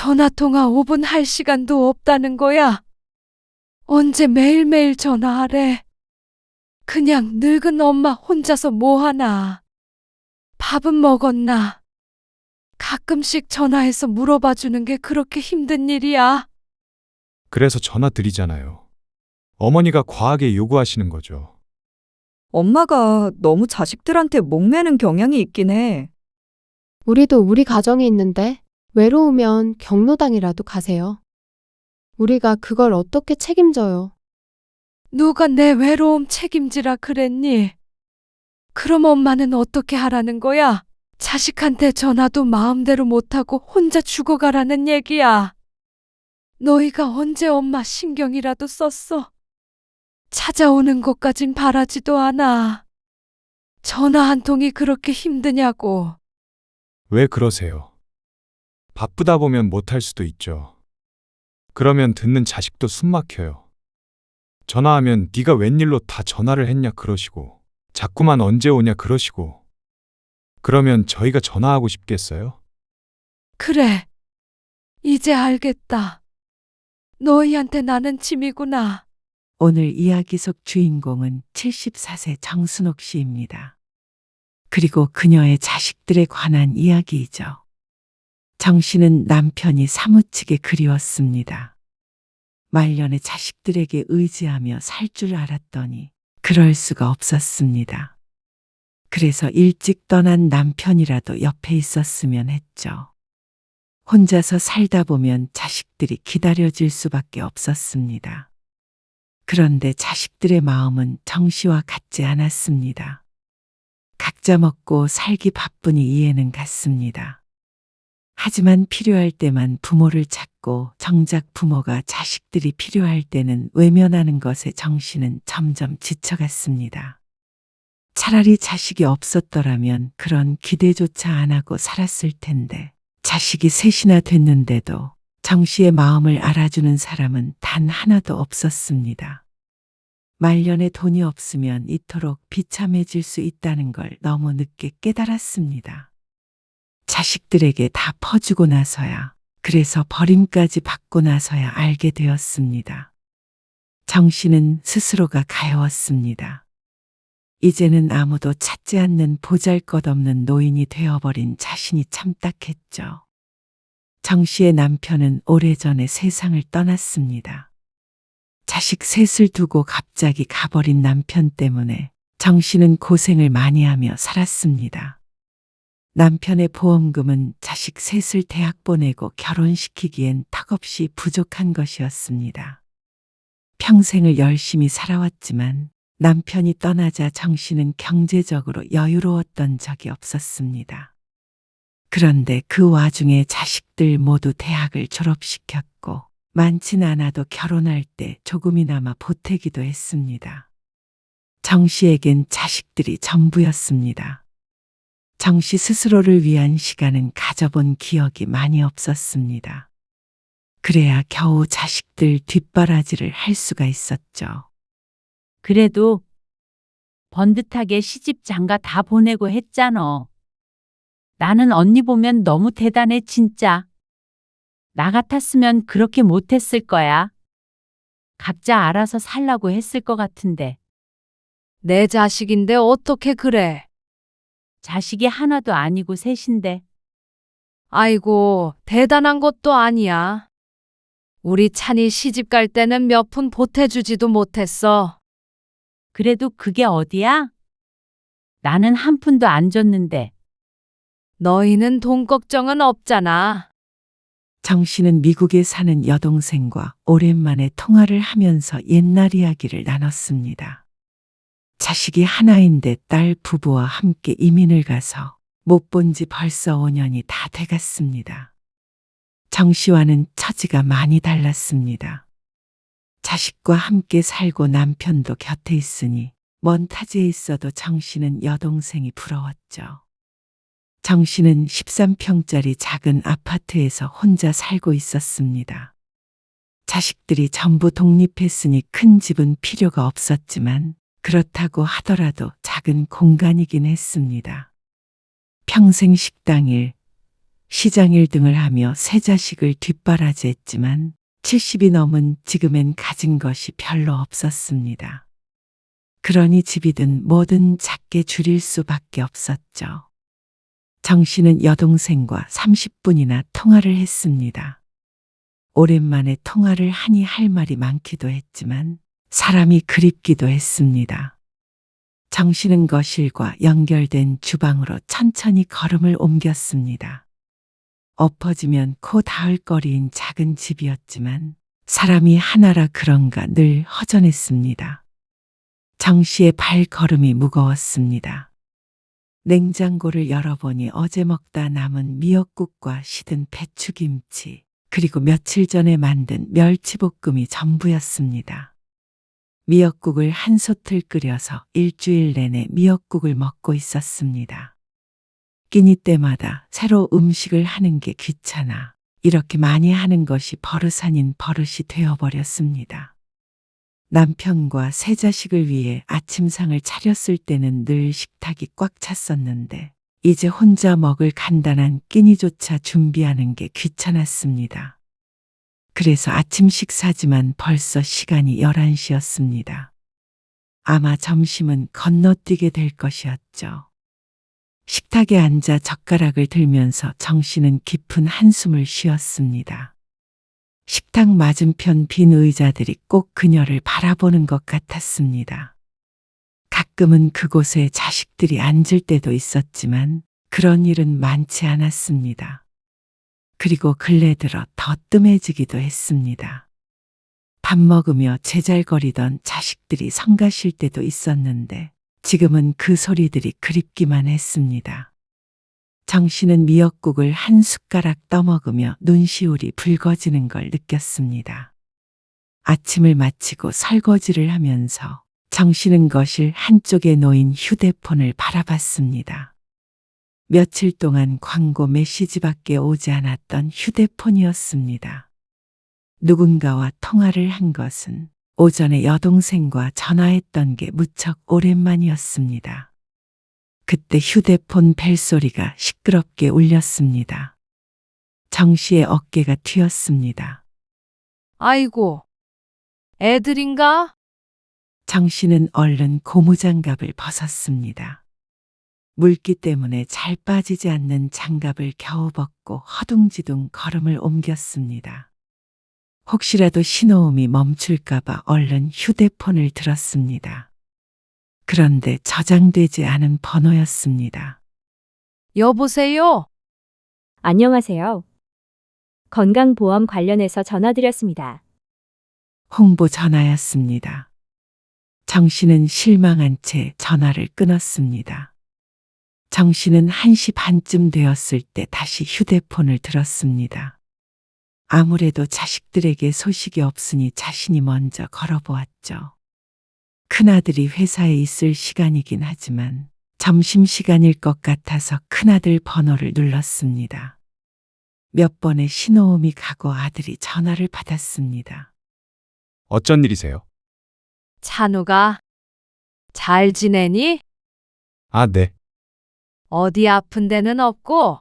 전화통화 5분 할 시간도 없다는 거야. 언제 매일매일 전화하래. 그냥 늙은 엄마 혼자서 뭐 하나. 밥은 먹었나. 가끔씩 전화해서 물어봐 주는 게 그렇게 힘든 일이야. 그래서 전화 드리잖아요. 어머니가 과하게 요구하시는 거죠. 엄마가 너무 자식들한테 목매는 경향이 있긴 해. 우리도 우리 가정이 있는데 외로우면 경로당이라도 가세요. 우리가 그걸 어떻게 책임져요? 누가 내 외로움 책임지라 그랬니? 그럼 엄마는 어떻게 하라는 거야? 자식한테 전화도 마음대로 못하고 혼자 죽어가라는 얘기야. 너희가 언제 엄마 신경이라도 썼어? 찾아오는 것까진 바라지도 않아. 전화 한 통이 그렇게 힘드냐고. 왜 그러세요? 바쁘다 보면 못할 수도 있죠. 그러면 듣는 자식도 숨 막혀요. 전화하면 네가 웬일로 다 전화를 했냐 그러시고 자꾸만 언제 오냐 그러시고 그러면 저희가 전화하고 싶겠어요? 그래. 이제 알겠다. 너희한테 나는 짐이구나. 오늘 이야기 속 주인공은 74세 정순옥 씨입니다. 그리고 그녀의 자식들에 관한 이야기이죠. 정 씨는 남편이 사무치게 그리웠습니다. 말년에 자식들에게 의지하며 살 줄 알았더니 그럴 수가 없었습니다. 그래서 일찍 떠난 남편이라도 옆에 있었으면 했죠. 혼자서 살다 보면 자식들이 기다려질 수밖에 없었습니다. 그런데 자식들의 마음은 정 씨와 같지 않았습니다. 각자 먹고 살기 바쁘니 이해는 갔습니다. 하지만 필요할 때만 부모를 찾고 정작 부모가 자식들이 필요할 때는 외면하는 것에 정 씨는 점점 지쳐갔습니다. 차라리 자식이 없었더라면 그런 기대조차 안 하고 살았을 텐데 자식이 셋이나 됐는데도 정 씨의 마음을 알아주는 사람은 단 하나도 없었습니다. 말년에 돈이 없으면 이토록 비참해질 수 있다는 걸 너무 늦게 깨달았습니다. 자식들에게 다 퍼주고 나서야, 그래서 버림까지 받고 나서야 알게 되었습니다. 정 씨는 스스로가 가여웠습니다. 이제는 아무도 찾지 않는 보잘것없는 노인이 되어버린 자신이 참 딱했죠. 정 씨의 남편은 오래전에 세상을 떠났습니다. 자식 셋을 두고 갑자기 가버린 남편 때문에 정 씨는 고생을 많이 하며 살았습니다. 남편의 보험금은 자식 셋을 대학 보내고 결혼시키기엔 턱없이 부족한 것이었습니다. 평생을 열심히 살아왔지만 남편이 떠나자 정 씨는 경제적으로 여유로웠던 적이 없었습니다. 그런데 그 와중에 자식들 모두 대학을 졸업시켰고 많진 않아도 결혼할 때 조금이나마 보태기도 했습니다. 정 씨에겐 자식들이 전부였습니다. 정 씨 스스로를 위한 시간은 가져본 기억이 많이 없었습니다. 그래야 겨우 자식들 뒷바라지를 할 수가 있었죠. 그래도 번듯하게 시집 장가 다 보내고 했잖아. 나는 언니 보면 너무 대단해 진짜. 나 같았으면 그렇게 못했을 거야. 각자 알아서 살라고 했을 것 같은데. 내 자식인데 어떻게 그래? 자식이 하나도 아니고 셋인데. 아이고, 대단한 것도 아니야. 우리 찬이 시집 갈 때는 몇 푼 보태주지도 못했어. 그래도 그게 어디야? 나는 한 푼도 안 줬는데. 너희는 돈 걱정은 없잖아. 정 씨는 미국에 사는 여동생과 오랜만에 통화를 하면서 옛날 이야기를 나눴습니다. 자식이 하나인데 딸 부부와 함께 이민을 가서 못 본 지 벌써 5년이 다 돼갔습니다. 정 씨와는 처지가 많이 달랐습니다. 자식과 함께 살고 남편도 곁에 있으니 먼 타지에 있어도 정 씨는 여동생이 부러웠죠. 정 씨는 13평짜리 작은 아파트에서 혼자 살고 있었습니다. 자식들이 전부 독립했으니 큰 집은 필요가 없었지만 그렇다고 하더라도 작은 공간이긴 했습니다. 평생 식당 일, 시장일 등을 하며 세 자식을 뒷바라지했지만 70이 넘은 지금엔 가진 것이 별로 없었습니다. 그러니 집이든 뭐든 작게 줄일 수밖에 없었죠. 정 씨는 여동생과 30분이나 통화를 했습니다. 오랜만에 통화를 하니 할 말이 많기도 했지만 사람이 그립기도 했습니다. 정 씨는 거실과 연결된 주방으로 천천히 걸음을 옮겼습니다. 엎어지면 코 닿을 거리인 작은 집이었지만 사람이 하나라 그런가 늘 허전했습니다. 정 씨의 발걸음이 무거웠습니다. 냉장고를 열어보니 어제 먹다 남은 미역국과 시든 배추김치, 그리고 며칠 전에 만든 멸치볶음이 전부였습니다. 미역국을 한 솥을 끓여서 일주일 내내 미역국을 먹고 있었습니다. 끼니 때마다 새로 음식을 하는 게 귀찮아 이렇게 많이 하는 것이 버릇 아닌 버릇이 되어버렸습니다. 남편과 세 자식을 위해 아침상을 차렸을 때는 늘 식탁이 꽉 찼었는데 이제 혼자 먹을 간단한 끼니조차 준비하는 게 귀찮았습니다. 그래서 아침 식사지만 벌써 시간이 11시였습니다. 아마 점심은 건너뛰게 될 것이었죠. 식탁에 앉아 젓가락을 들면서 정 씨는 깊은 한숨을 쉬었습니다. 식탁 맞은편 빈 의자들이 꼭 그녀를 바라보는 것 같았습니다. 가끔은 그곳에 자식들이 앉을 때도 있었지만 그런 일은 많지 않았습니다. 그리고 근래 들어 더 뜸해지기도 했습니다. 밥 먹으며 제잘거리던 자식들이 성가실 때도 있었는데 지금은 그 소리들이 그립기만 했습니다. 정 씨는 미역국을 한 숟가락 떠먹으며 눈시울이 붉어지는 걸 느꼈습니다. 아침을 마치고 설거지를 하면서 정 씨는 거실 한쪽에 놓인 휴대폰을 바라봤습니다. 며칠 동안 광고 메시지밖에 오지 않았던 휴대폰이었습니다. 누군가와 통화를 한 것은 오전에 여동생과 전화했던 게 무척 오랜만이었습니다. 그때 휴대폰 벨소리가 시끄럽게 울렸습니다. 정 씨의 어깨가 튀었습니다. 아이고, 애들인가? 정 씨는 얼른 고무장갑을 벗었습니다. 물기 때문에 잘 빠지지 않는 장갑을 겨우 벗고 허둥지둥 걸음을 옮겼습니다. 혹시라도 신호음이 멈출까봐 얼른 휴대폰을 들었습니다. 그런데 저장되지 않은 번호였습니다. 여보세요? 안녕하세요. 건강보험 관련해서 전화드렸습니다. 홍보 전화였습니다. 정 씨는 실망한 채 전화를 끊었습니다. 정 씨는 1시 반쯤 되었을 때 다시 휴대폰을 들었습니다. 아무래도 자식들에게 소식이 없으니 자신이 먼저 걸어보았죠. 큰아들이 회사에 있을 시간이긴 하지만 점심시간일 것 같아서 큰아들 번호를 눌렀습니다. 몇 번의 신호음이 가고 아들이 전화를 받았습니다. 어쩐 일이세요? 찬우가 잘 지내니? 아, 네. 어디 아픈 데는 없고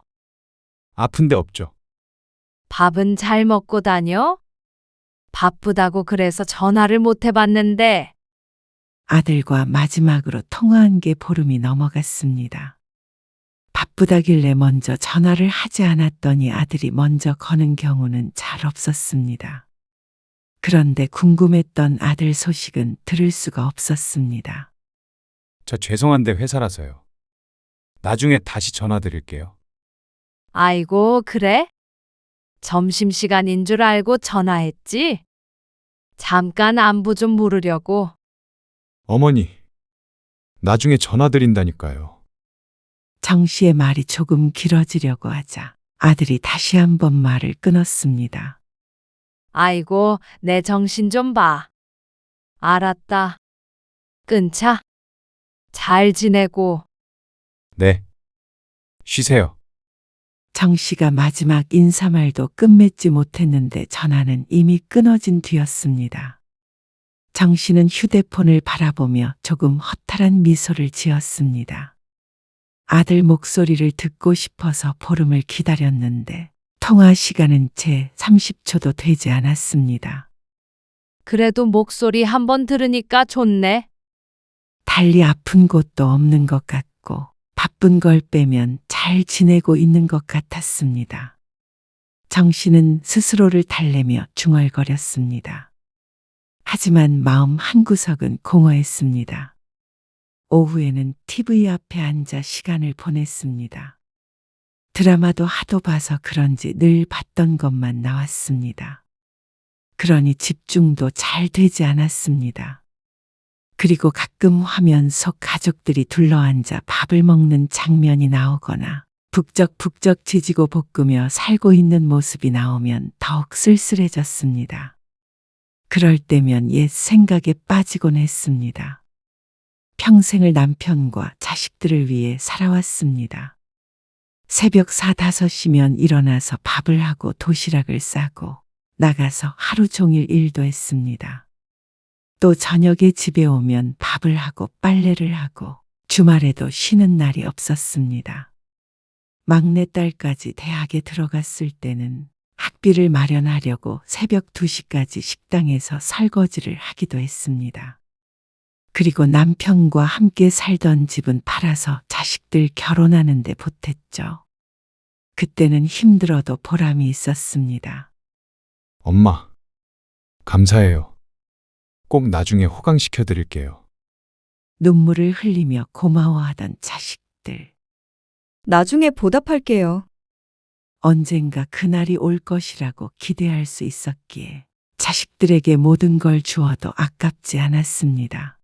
아픈 데 없죠. 밥은 잘 먹고 다녀? 바쁘다고 그래서 전화를 못 해봤는데. 아들과 마지막으로 통화한 게 보름이 넘어갔습니다. 바쁘다길래 먼저 전화를 하지 않았더니 아들이 먼저 거는 경우는 잘 없었습니다. 그런데 궁금했던 아들 소식은 들을 수가 없었습니다. 저 죄송한데 회사라서요. 나중에 다시 전화 드릴게요. 아이고, 그래? 점심시간인 줄 알고 전화했지? 잠깐 안부 좀 물으려고. 어머니, 나중에 전화 드린다니까요. 정 씨의 말이 조금 길어지려고 하자 아들이 다시 한번 말을 끊었습니다. 아이고, 내 정신 좀 봐. 알았다. 끊자. 잘 지내고. 네. 쉬세요. 정 씨가 마지막 인사말도 끝맺지 못했는데 전화는 이미 끊어진 뒤였습니다. 정 씨는 휴대폰을 바라보며 조금 허탈한 미소를 지었습니다. 아들 목소리를 듣고 싶어서 보름을 기다렸는데 통화 시간은 채 30초도 되지 않았습니다. 그래도 목소리 한번 들으니까 좋네. 달리 아픈 곳도 없는 것 같고 바쁜 걸 빼면 잘 지내고 있는 것 같았습니다. 정 씨는 스스로를 달래며 중얼거렸습니다. 하지만 마음 한구석은 공허했습니다. 오후에는 TV 앞에 앉아 시간을 보냈습니다. 드라마도 하도 봐서 그런지 늘 봤던 것만 나왔습니다. 그러니 집중도 잘 되지 않았습니다. 그리고 가끔 화면 속 가족들이 둘러앉아 밥을 먹는 장면이 나오거나 북적북적 지지고 볶으며 살고 있는 모습이 나오면 더욱 쓸쓸해졌습니다. 그럴 때면 옛 생각에 빠지곤 했습니다. 평생을 남편과 자식들을 위해 살아왔습니다. 새벽 4, 5시면 일어나서 밥을 하고 도시락을 싸고 나가서 하루 종일 일도 했습니다. 또 저녁에 집에 오면 밥을 하고 빨래를 하고 주말에도 쉬는 날이 없었습니다. 막내딸까지 대학에 들어갔을 때는 학비를 마련하려고 새벽 2시까지 식당에서 설거지를 하기도 했습니다. 그리고 남편과 함께 살던 집은 팔아서 자식들 결혼하는데 보탰죠. 그때는 힘들어도 보람이 있었습니다. 엄마, 감사해요. 꼭 나중에 호강시켜 드릴게요. 눈물을 흘리며 고마워하던 자식들. 나중에 보답할게요. 언젠가 그날이 올 것이라고 기대할 수 있었기에 자식들에게 모든 걸 주어도 아깝지 않았습니다.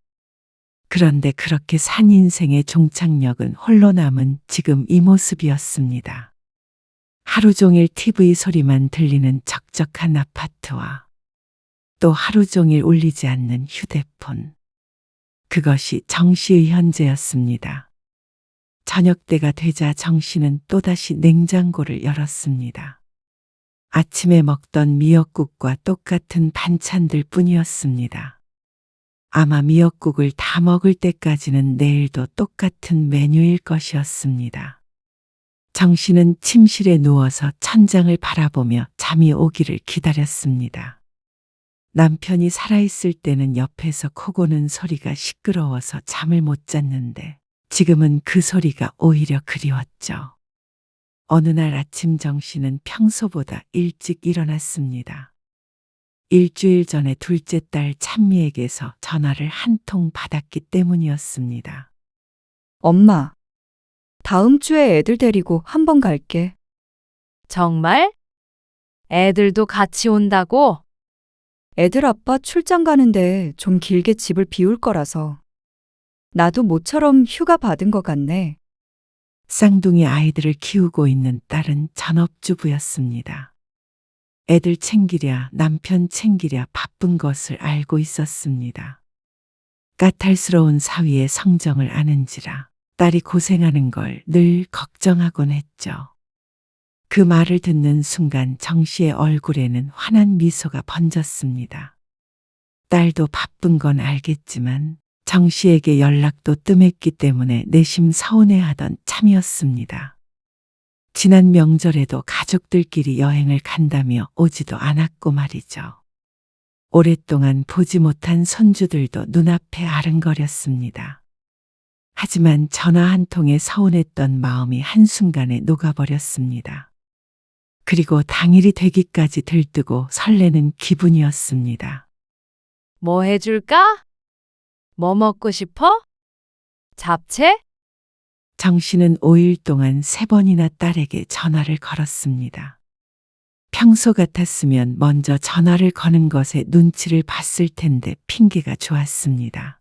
그런데 그렇게 산 인생의 종착역은 홀로 남은 지금 이 모습이었습니다. 하루 종일 TV 소리만 들리는 적적한 아파트와 또 하루 종일 울리지 않는 휴대폰. 그것이 정 씨의 현재였습니다. 저녁 때가 되자 정 씨는 또다시 냉장고를 열었습니다. 아침에 먹던 미역국과 똑같은 반찬들 뿐이었습니다. 아마 미역국을 다 먹을 때까지는 내일도 똑같은 메뉴일 것이었습니다. 정 씨는 침실에 누워서 천장을 바라보며 잠이 오기를 기다렸습니다. 남편이 살아있을 때는 옆에서 코 고는 소리가 시끄러워서 잠을 못 잤는데 지금은 그 소리가 오히려 그리웠죠. 어느 날 아침 정 씨는 평소보다 일찍 일어났습니다. 일주일 전에 둘째 딸 찬미에게서 전화를 한 통 받았기 때문이었습니다. 엄마, 다음 주에 애들 데리고 한번 갈게. 정말? 애들도 같이 온다고? 애들 아빠 출장 가는데 좀 길게 집을 비울 거라서. 나도 모처럼 휴가 받은 것 같네. 쌍둥이 아이들을 키우고 있는 딸은 전업주부였습니다. 애들 챙기랴 남편 챙기랴 바쁜 것을 알고 있었습니다. 까탈스러운 사위의 성정을 아는지라 딸이 고생하는 걸 늘 걱정하곤 했죠. 그 말을 듣는 순간 정 씨의 얼굴에는 환한 미소가 번졌습니다. 딸도 바쁜 건 알겠지만 정 씨에게 연락도 뜸했기 때문에 내심 서운해하던 참이었습니다. 지난 명절에도 가족들끼리 여행을 간다며 오지도 않았고 말이죠. 오랫동안 보지 못한 손주들도 눈앞에 아른거렸습니다. 하지만 전화 한 통에 서운했던 마음이 한순간에 녹아버렸습니다. 그리고 당일이 되기까지 들뜨고 설레는 기분이었습니다. 뭐 해줄까? 뭐 먹고 싶어? 잡채? 정 씨는 5일 동안 3번이나 딸에게 전화를 걸었습니다. 평소 같았으면 먼저 전화를 거는 것에 눈치를 봤을 텐데 핑계가 좋았습니다.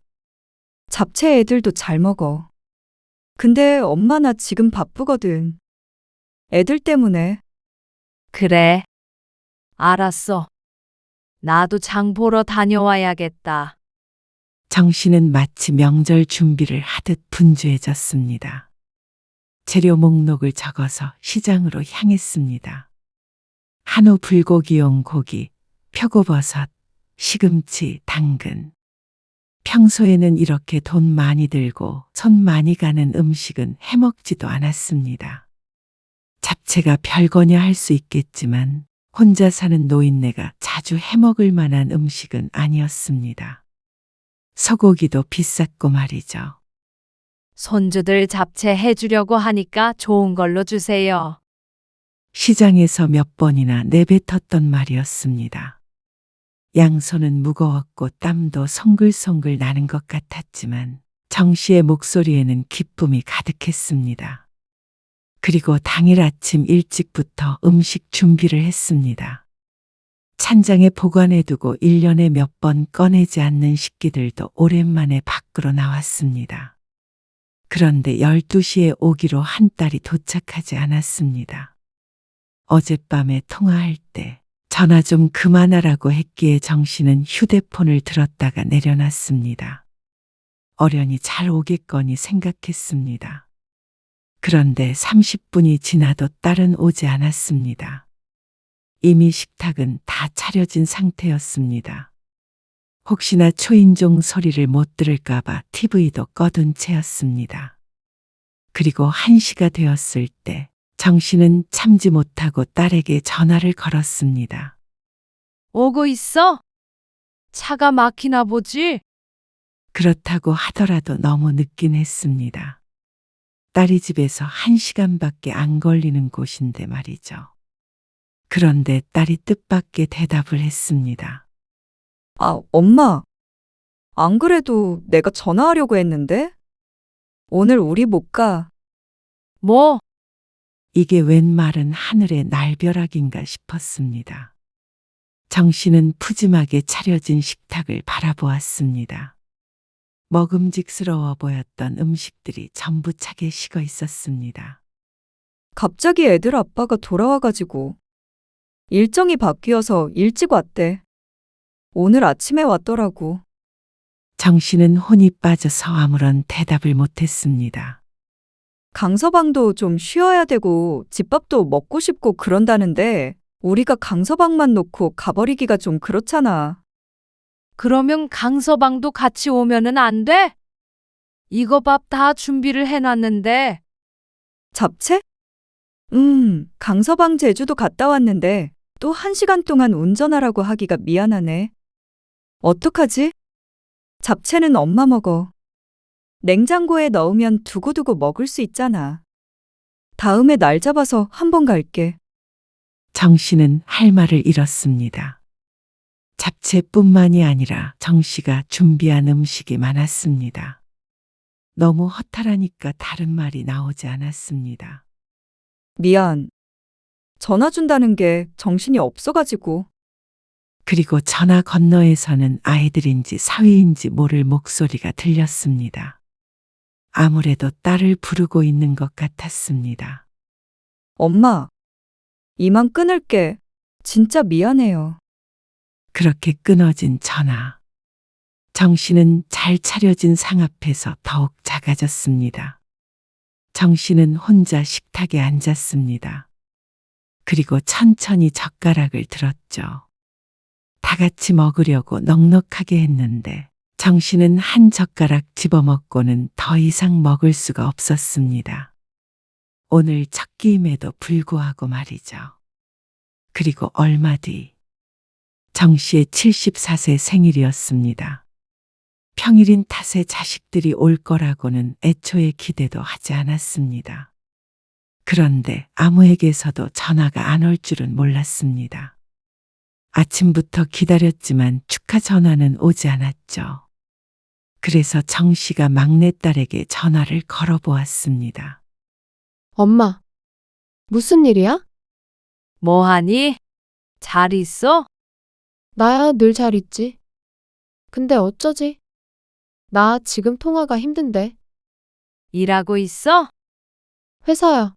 잡채 애들도 잘 먹어. 근데 엄마 나 지금 바쁘거든. 애들 때문에. 그래. 알았어. 나도 장 보러 다녀와야겠다. 정 씨는 마치 명절 준비를 하듯 분주해졌습니다. 재료 목록을 적어서 시장으로 향했습니다. 한우 불고기용 고기, 표고버섯, 시금치, 당근. 평소에는 이렇게 돈 많이 들고 손 많이 가는 음식은 해먹지도 않았습니다. 잡채가 별거냐 할 수 있겠지만 혼자 사는 노인네가 자주 해먹을 만한 음식은 아니었습니다. 소고기도 비쌌고 말이죠. 손주들 잡채 해주려고 하니까 좋은 걸로 주세요. 시장에서 몇 번이나 내뱉었던 말이었습니다. 양손은 무거웠고 땀도 송글송글 나는 것 같았지만 정 씨의 목소리에는 기쁨이 가득했습니다. 그리고 당일 아침 일찍부터 음식 준비를 했습니다. 찬장에 보관해두고 1년에 몇 번 꺼내지 않는 식기들도 오랜만에 밖으로 나왔습니다. 그런데 12시에 오기로 한 딸이 도착하지 않았습니다. 어젯밤에 통화할 때 전화 좀 그만하라고 했기에 정 씨는 휴대폰을 들었다가 내려놨습니다. 어련히 잘 오겠거니 생각했습니다. 그런데 30분이 지나도 딸은 오지 않았습니다. 이미 식탁은 다 차려진 상태였습니다. 혹시나 초인종 소리를 못 들을까봐 TV도 꺼둔 채였습니다. 그리고 1시가 되었을 때 정 씨는 참지 못하고 딸에게 전화를 걸었습니다. 오고 있어? 차가 막히나 보지? 그렇다고 하더라도 너무 늦긴 했습니다. 딸이 집에서 1시간밖에 안 걸리는 곳인데 말이죠. 그런데 딸이 뜻밖의 대답을 했습니다. 아, 엄마. 안 그래도 내가 전화하려고 했는데? 오늘 우리 못 가. 뭐? 이게 웬 말은 하늘의 날벼락인가 싶었습니다. 정 씨는 푸짐하게 차려진 식탁을 바라보았습니다. 먹음직스러워 보였던 음식들이 전부 차게 식어 있었습니다. 갑자기 애들 아빠가 돌아와가지고 일정이 바뀌어서 일찍 왔대. 오늘 아침에 왔더라고. 정 씨는 혼이 빠져서 아무런 대답을 못했습니다. 강서방도 좀 쉬어야 되고 집밥도 먹고 싶고 그런다는데 우리가 강서방만 놓고 가버리기가 좀 그렇잖아. 그러면 강서방도 같이 오면은 안 돼? 이거 밥 다 준비를 해놨는데. 잡채? 강서방 제주도 갔다 왔는데 또 1시간 동안 운전하라고 하기가 미안하네. 어떡하지? 잡채는 엄마 먹어. 냉장고에 넣으면 두고두고 먹을 수 있잖아. 다음에 날 잡아서 한번 갈게. 정 씨는 할 말을 잃었습니다. 잡채뿐만이 아니라 정 씨가 준비한 음식이 많았습니다. 너무 허탈하니까 다른 말이 나오지 않았습니다. 미안. 전화 준다는 게 정신이 없어가지고. 그리고 전화 건너에서는 아이들인지 사위인지 모를 목소리가 들렸습니다. 아무래도 딸을 부르고 있는 것 같았습니다. 엄마, 이만 끊을게. 진짜 미안해요. 그렇게 끊어진 전화. 정 씨는 잘 차려진 상 앞에서 더욱 작아졌습니다. 정 씨는 혼자 식탁에 앉았습니다. 그리고 천천히 젓가락을 들었죠. 다 같이 먹으려고 넉넉하게 했는데 정 씨는 한 젓가락 집어먹고는 더 이상 먹을 수가 없었습니다. 오늘 첫 끼임에도 불구하고 말이죠. 그리고 얼마 뒤 정 씨의 74세 생일이었습니다. 평일인 탓에 자식들이 올 거라고는 애초에 기대도 하지 않았습니다. 그런데 아무에게서도 전화가 안 올 줄은 몰랐습니다. 아침부터 기다렸지만 축하 전화는 오지 않았죠. 그래서 정 씨가 막내딸에게 전화를 걸어보았습니다. 엄마, 무슨 일이야? 뭐하니? 잘 있어? 나야 늘 잘 있지. 근데 어쩌지? 나 지금 통화가 힘든데. 일하고 있어? 회사야.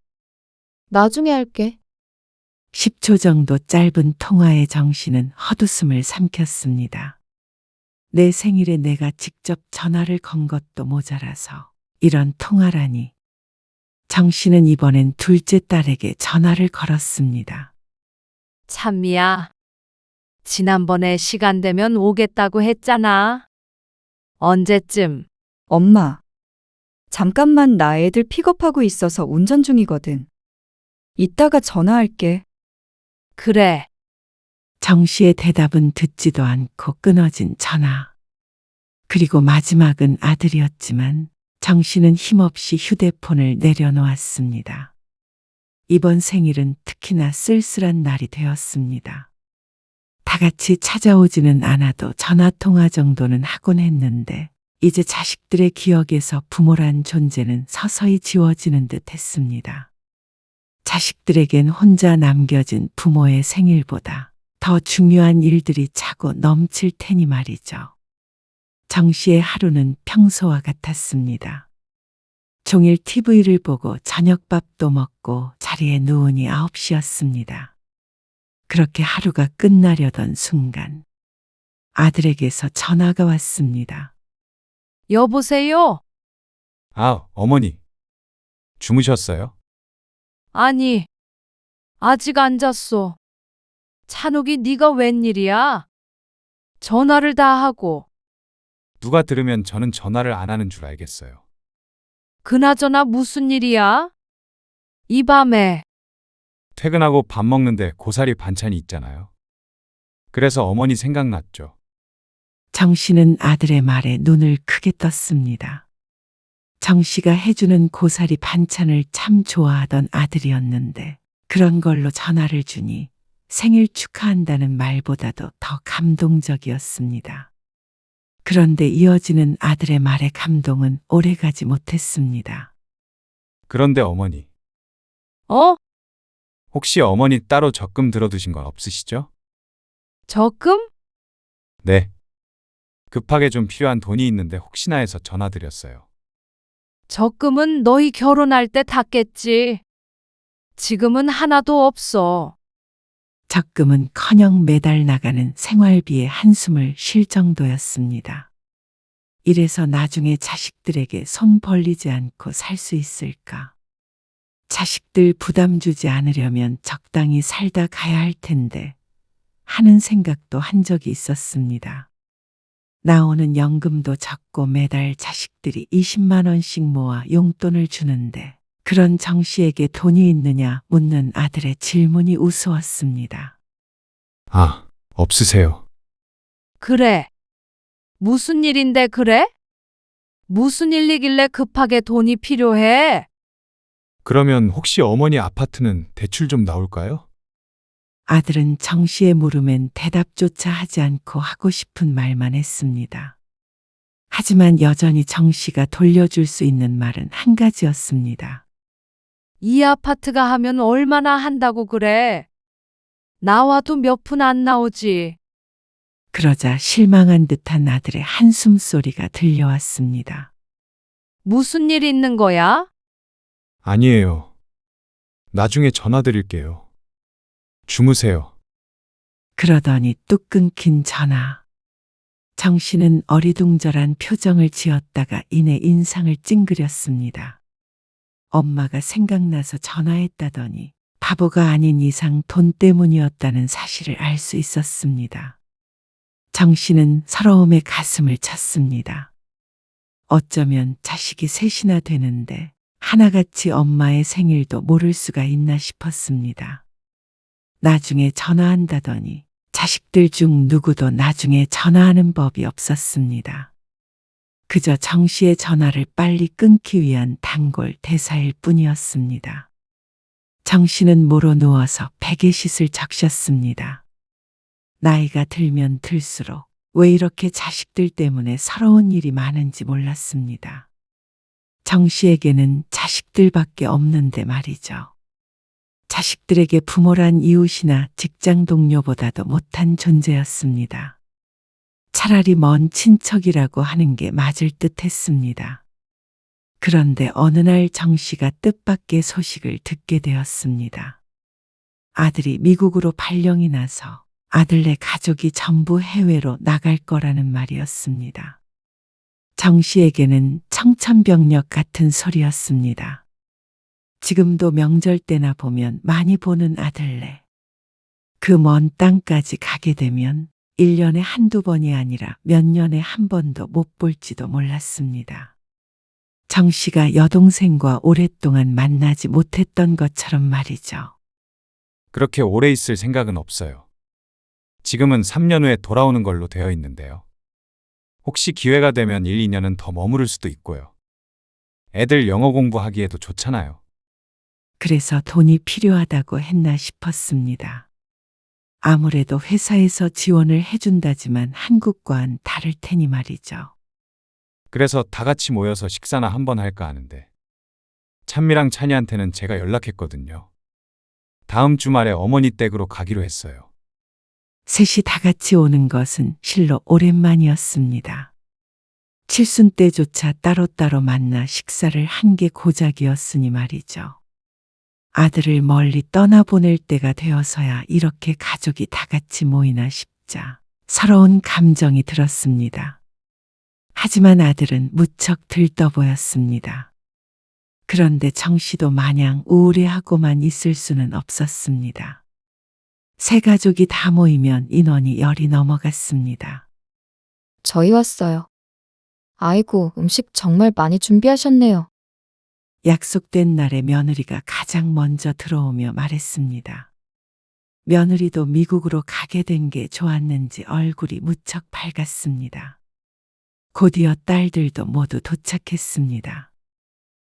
나중에 할게. 10초 정도 짧은 통화의 정 씨는 헛웃음을 삼켰습니다. 내 생일에 내가 직접 전화를 건 것도 모자라서 이런 통화라니. 정 씨는 이번엔 둘째 딸에게 전화를 걸었습니다. 찬미야. 지난번에 시간 되면 오겠다고 했잖아. 언제쯤? 엄마, 잠깐만 나 애들 픽업하고 있어서 운전 중이거든. 이따가 전화할게. 그래. 정 씨의 대답은 듣지도 않고 끊어진 전화. 그리고 마지막은 아들이었지만 정 씨는 힘없이 휴대폰을 내려놓았습니다. 이번 생일은 특히나 쓸쓸한 날이 되었습니다. 다 같이 찾아오지는 않아도 전화통화 정도는 하곤 했는데 이제 자식들의 기억에서 부모란 존재는 서서히 지워지는 듯 했습니다. 자식들에겐 혼자 남겨진 부모의 생일보다 더 중요한 일들이 차고 넘칠 테니 말이죠. 정 씨의 하루는 평소와 같았습니다. 종일 TV를 보고 저녁밥도 먹고 자리에 누우니 9시였습니다. 그렇게 하루가 끝나려던 순간 아들에게서 전화가 왔습니다. 여보세요? 아, 어머니. 주무셨어요? 아니, 아직 안 잤어. 찬욱이 네가 웬일이야? 전화를 다 하고. 누가 들으면 저는 전화를 안 하는 줄 알겠어요. 그나저나 무슨 일이야? 이 밤에. 퇴근하고 밥 먹는데 고사리 반찬이 있잖아요. 그래서 어머니 생각났죠. 정 씨는 아들의 말에 눈을 크게 떴습니다. 정 씨가 해주는 고사리 반찬을 참 좋아하던 아들이었는데 그런 걸로 전화를 주니 생일 축하한다는 말보다도 더 감동적이었습니다. 그런데 이어지는 아들의 말의 감동은 오래가지 못했습니다. 그런데 어머니, 어? 혹시 어머니 따로 적금 들어두신 건 없으시죠? 적금? 네. 급하게 좀 필요한 돈이 있는데 혹시나 해서 전화드렸어요. 적금은 너희 결혼할 때 탔겠지. 지금은 하나도 없어. 적금은커녕 매달 나가는 생활비에 한숨을 쉴 정도였습니다. 이래서 나중에 자식들에게 손 벌리지 않고 살 수 있을까? 자식들 부담 주지 않으려면 적당히 살다 가야 할 텐데 하는 생각도 한 적이 있었습니다. 나오는 연금도 적고 매달 자식들이 20만 원씩 모아 용돈을 주는데 그런 정 씨에게 돈이 있느냐 묻는 아들의 질문이 우스웠습니다. 아, 없으세요. 그래. 무슨 일인데 그래? 무슨 일이길래 급하게 돈이 필요해? 그러면 혹시 어머니 아파트는 대출 좀 나올까요? 아들은 정 씨의 물음엔 대답조차 하지 않고 하고 싶은 말만 했습니다. 하지만 여전히 정 씨가 돌려줄 수 있는 말은 한 가지였습니다. 이 아파트가 하면 얼마나 한다고 그래? 나와도 몇 푼 안 나오지. 그러자 실망한 듯한 아들의 한숨 소리가 들려왔습니다. 무슨 일 있는 거야? 아니에요. 나중에 전화드릴게요. 주무세요. 그러더니 뚝 끊긴 전화. 정 씨는 어리둥절한 표정을 지었다가 이내 인상을 찡그렸습니다. 엄마가 생각나서 전화했다더니 바보가 아닌 이상 돈 때문이었다는 사실을 알 수 있었습니다. 정 씨는 서러움에 가슴을 쳤습니다. 어쩌면 자식이 셋이나 되는데 하나같이 엄마의 생일도 모를 수가 있나 싶었습니다. 나중에 전화한다더니 자식들 중 누구도 나중에 전화하는 법이 없었습니다. 그저 정 씨의 전화를 빨리 끊기 위한 단골 대사일 뿐이었습니다. 정 씨는 모로 누워서 베개싯을 적셨습니다. 나이가 들면 들수록 왜 이렇게 자식들 때문에 서러운 일이 많은지 몰랐습니다. 정 씨에게는 자식들밖에 없는데 말이죠. 자식들에게 부모란 이웃이나 직장 동료보다도 못한 존재였습니다. 차라리 먼 친척이라고 하는 게 맞을 듯 했습니다. 그런데 어느 날 정 씨가 뜻밖의 소식을 듣게 되었습니다. 아들이 미국으로 발령이 나서 아들네 가족이 전부 해외로 나갈 거라는 말이었습니다. 정 씨에게는 청천벽력 같은 소리였습니다. 지금도 명절 때나 보면 많이 보는 아들네. 그 먼 땅까지 가게 되면 1년에 한두 번이 아니라 몇 년에 한 번도 못 볼지도 몰랐습니다. 정 씨가 여동생과 오랫동안 만나지 못했던 것처럼 말이죠. 그렇게 오래 있을 생각은 없어요. 지금은 3년 후에 돌아오는 걸로 되어 있는데요. 혹시 기회가 되면 1, 2년은 더 머무를 수도 있고요. 애들 영어 공부하기에도 좋잖아요. 그래서 돈이 필요하다고 했나 싶었습니다. 아무래도 회사에서 지원을 해준다지만 한국과는 다를 테니 말이죠. 그래서 다 같이 모여서 식사나 한번 할까 하는데 찬미랑 찬이한테는 제가 연락했거든요. 다음 주말에 어머니 댁으로 가기로 했어요. 셋이 다 같이 오는 것은 실로 오랜만이었습니다. 칠순 때조차 따로따로 만나 식사를 한 게 고작이었으니 말이죠. 아들을 멀리 떠나보낼 때가 되어서야 이렇게 가족이 다 같이 모이나 싶자 서러운 감정이 들었습니다. 하지만 아들은 무척 들떠 보였습니다. 그런데 정 씨도 마냥 우울해하고만 있을 수는 없었습니다. 세 가족이 다 모이면 인원이 10이 넘어갔습니다. 저희 왔어요. 아이고, 음식 정말 많이 준비하셨네요. 약속된 날에 며느리가 가장 먼저 들어오며 말했습니다. 며느리도 미국으로 가게 된 게 좋았는지 얼굴이 무척 밝았습니다. 곧이어 딸들도 모두 도착했습니다.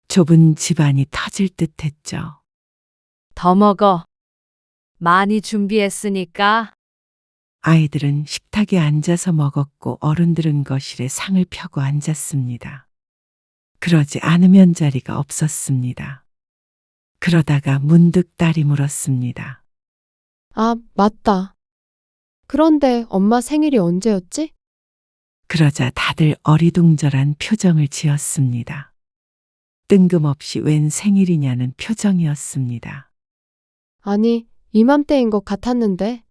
좁은 집안이 터질 듯 했죠. 더 먹어. 많이 준비했으니까. 아이들은 식탁에 앉아서 먹었고 어른들은 거실에 상을 펴고 앉았습니다. 그러지 않으면 자리가 없었습니다. 그러다가 문득 딸이 물었습니다. 아, 맞다. 그런데 엄마 생일이 언제였지? 그러자 다들 어리둥절한 표정을 지었습니다. 뜬금없이 웬 생일이냐는 표정이었습니다. 아니, 이맘때인 것 같았는데.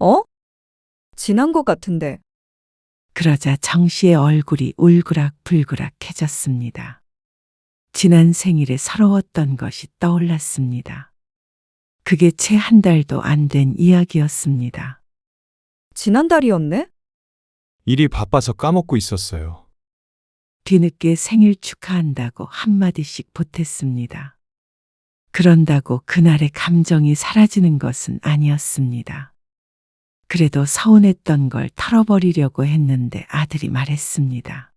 어? 지난 것 같은데. 그러자 정 씨의 얼굴이 울그락불그락해졌습니다. 지난 생일에 서러웠던 것이 떠올랐습니다. 그게 채 한 달도 안 된 이야기였습니다. 지난달이었네? 일이 바빠서 까먹고 있었어요. 뒤늦게 생일 축하한다고 한마디씩 보탰습니다. 그런다고 그날의 감정이 사라지는 것은 아니었습니다. 그래도 서운했던 걸 털어버리려고 했는데 아들이 말했습니다.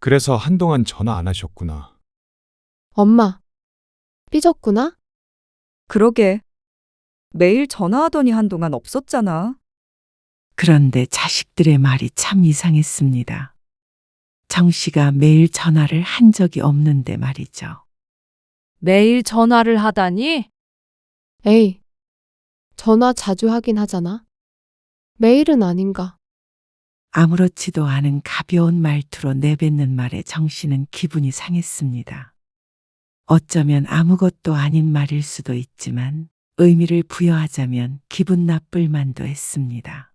그래서 한동안 전화 안 하셨구나. 엄마, 삐졌구나? 그러게. 매일 전화하더니 한동안 없었잖아. 그런데 자식들의 말이 참 이상했습니다. 정 씨가 매일 전화를 한 적이 없는데 말이죠. 매일 전화를 하다니? 에이, 전화 자주 하긴 하잖아. 매일은 아닌가. 아무렇지도 않은 가벼운 말투로 내뱉는 말에 정 씨는 기분이 상했습니다. 어쩌면 아무것도 아닌 말일 수도 있지만 의미를 부여하자면 기분 나쁠 만도 했습니다.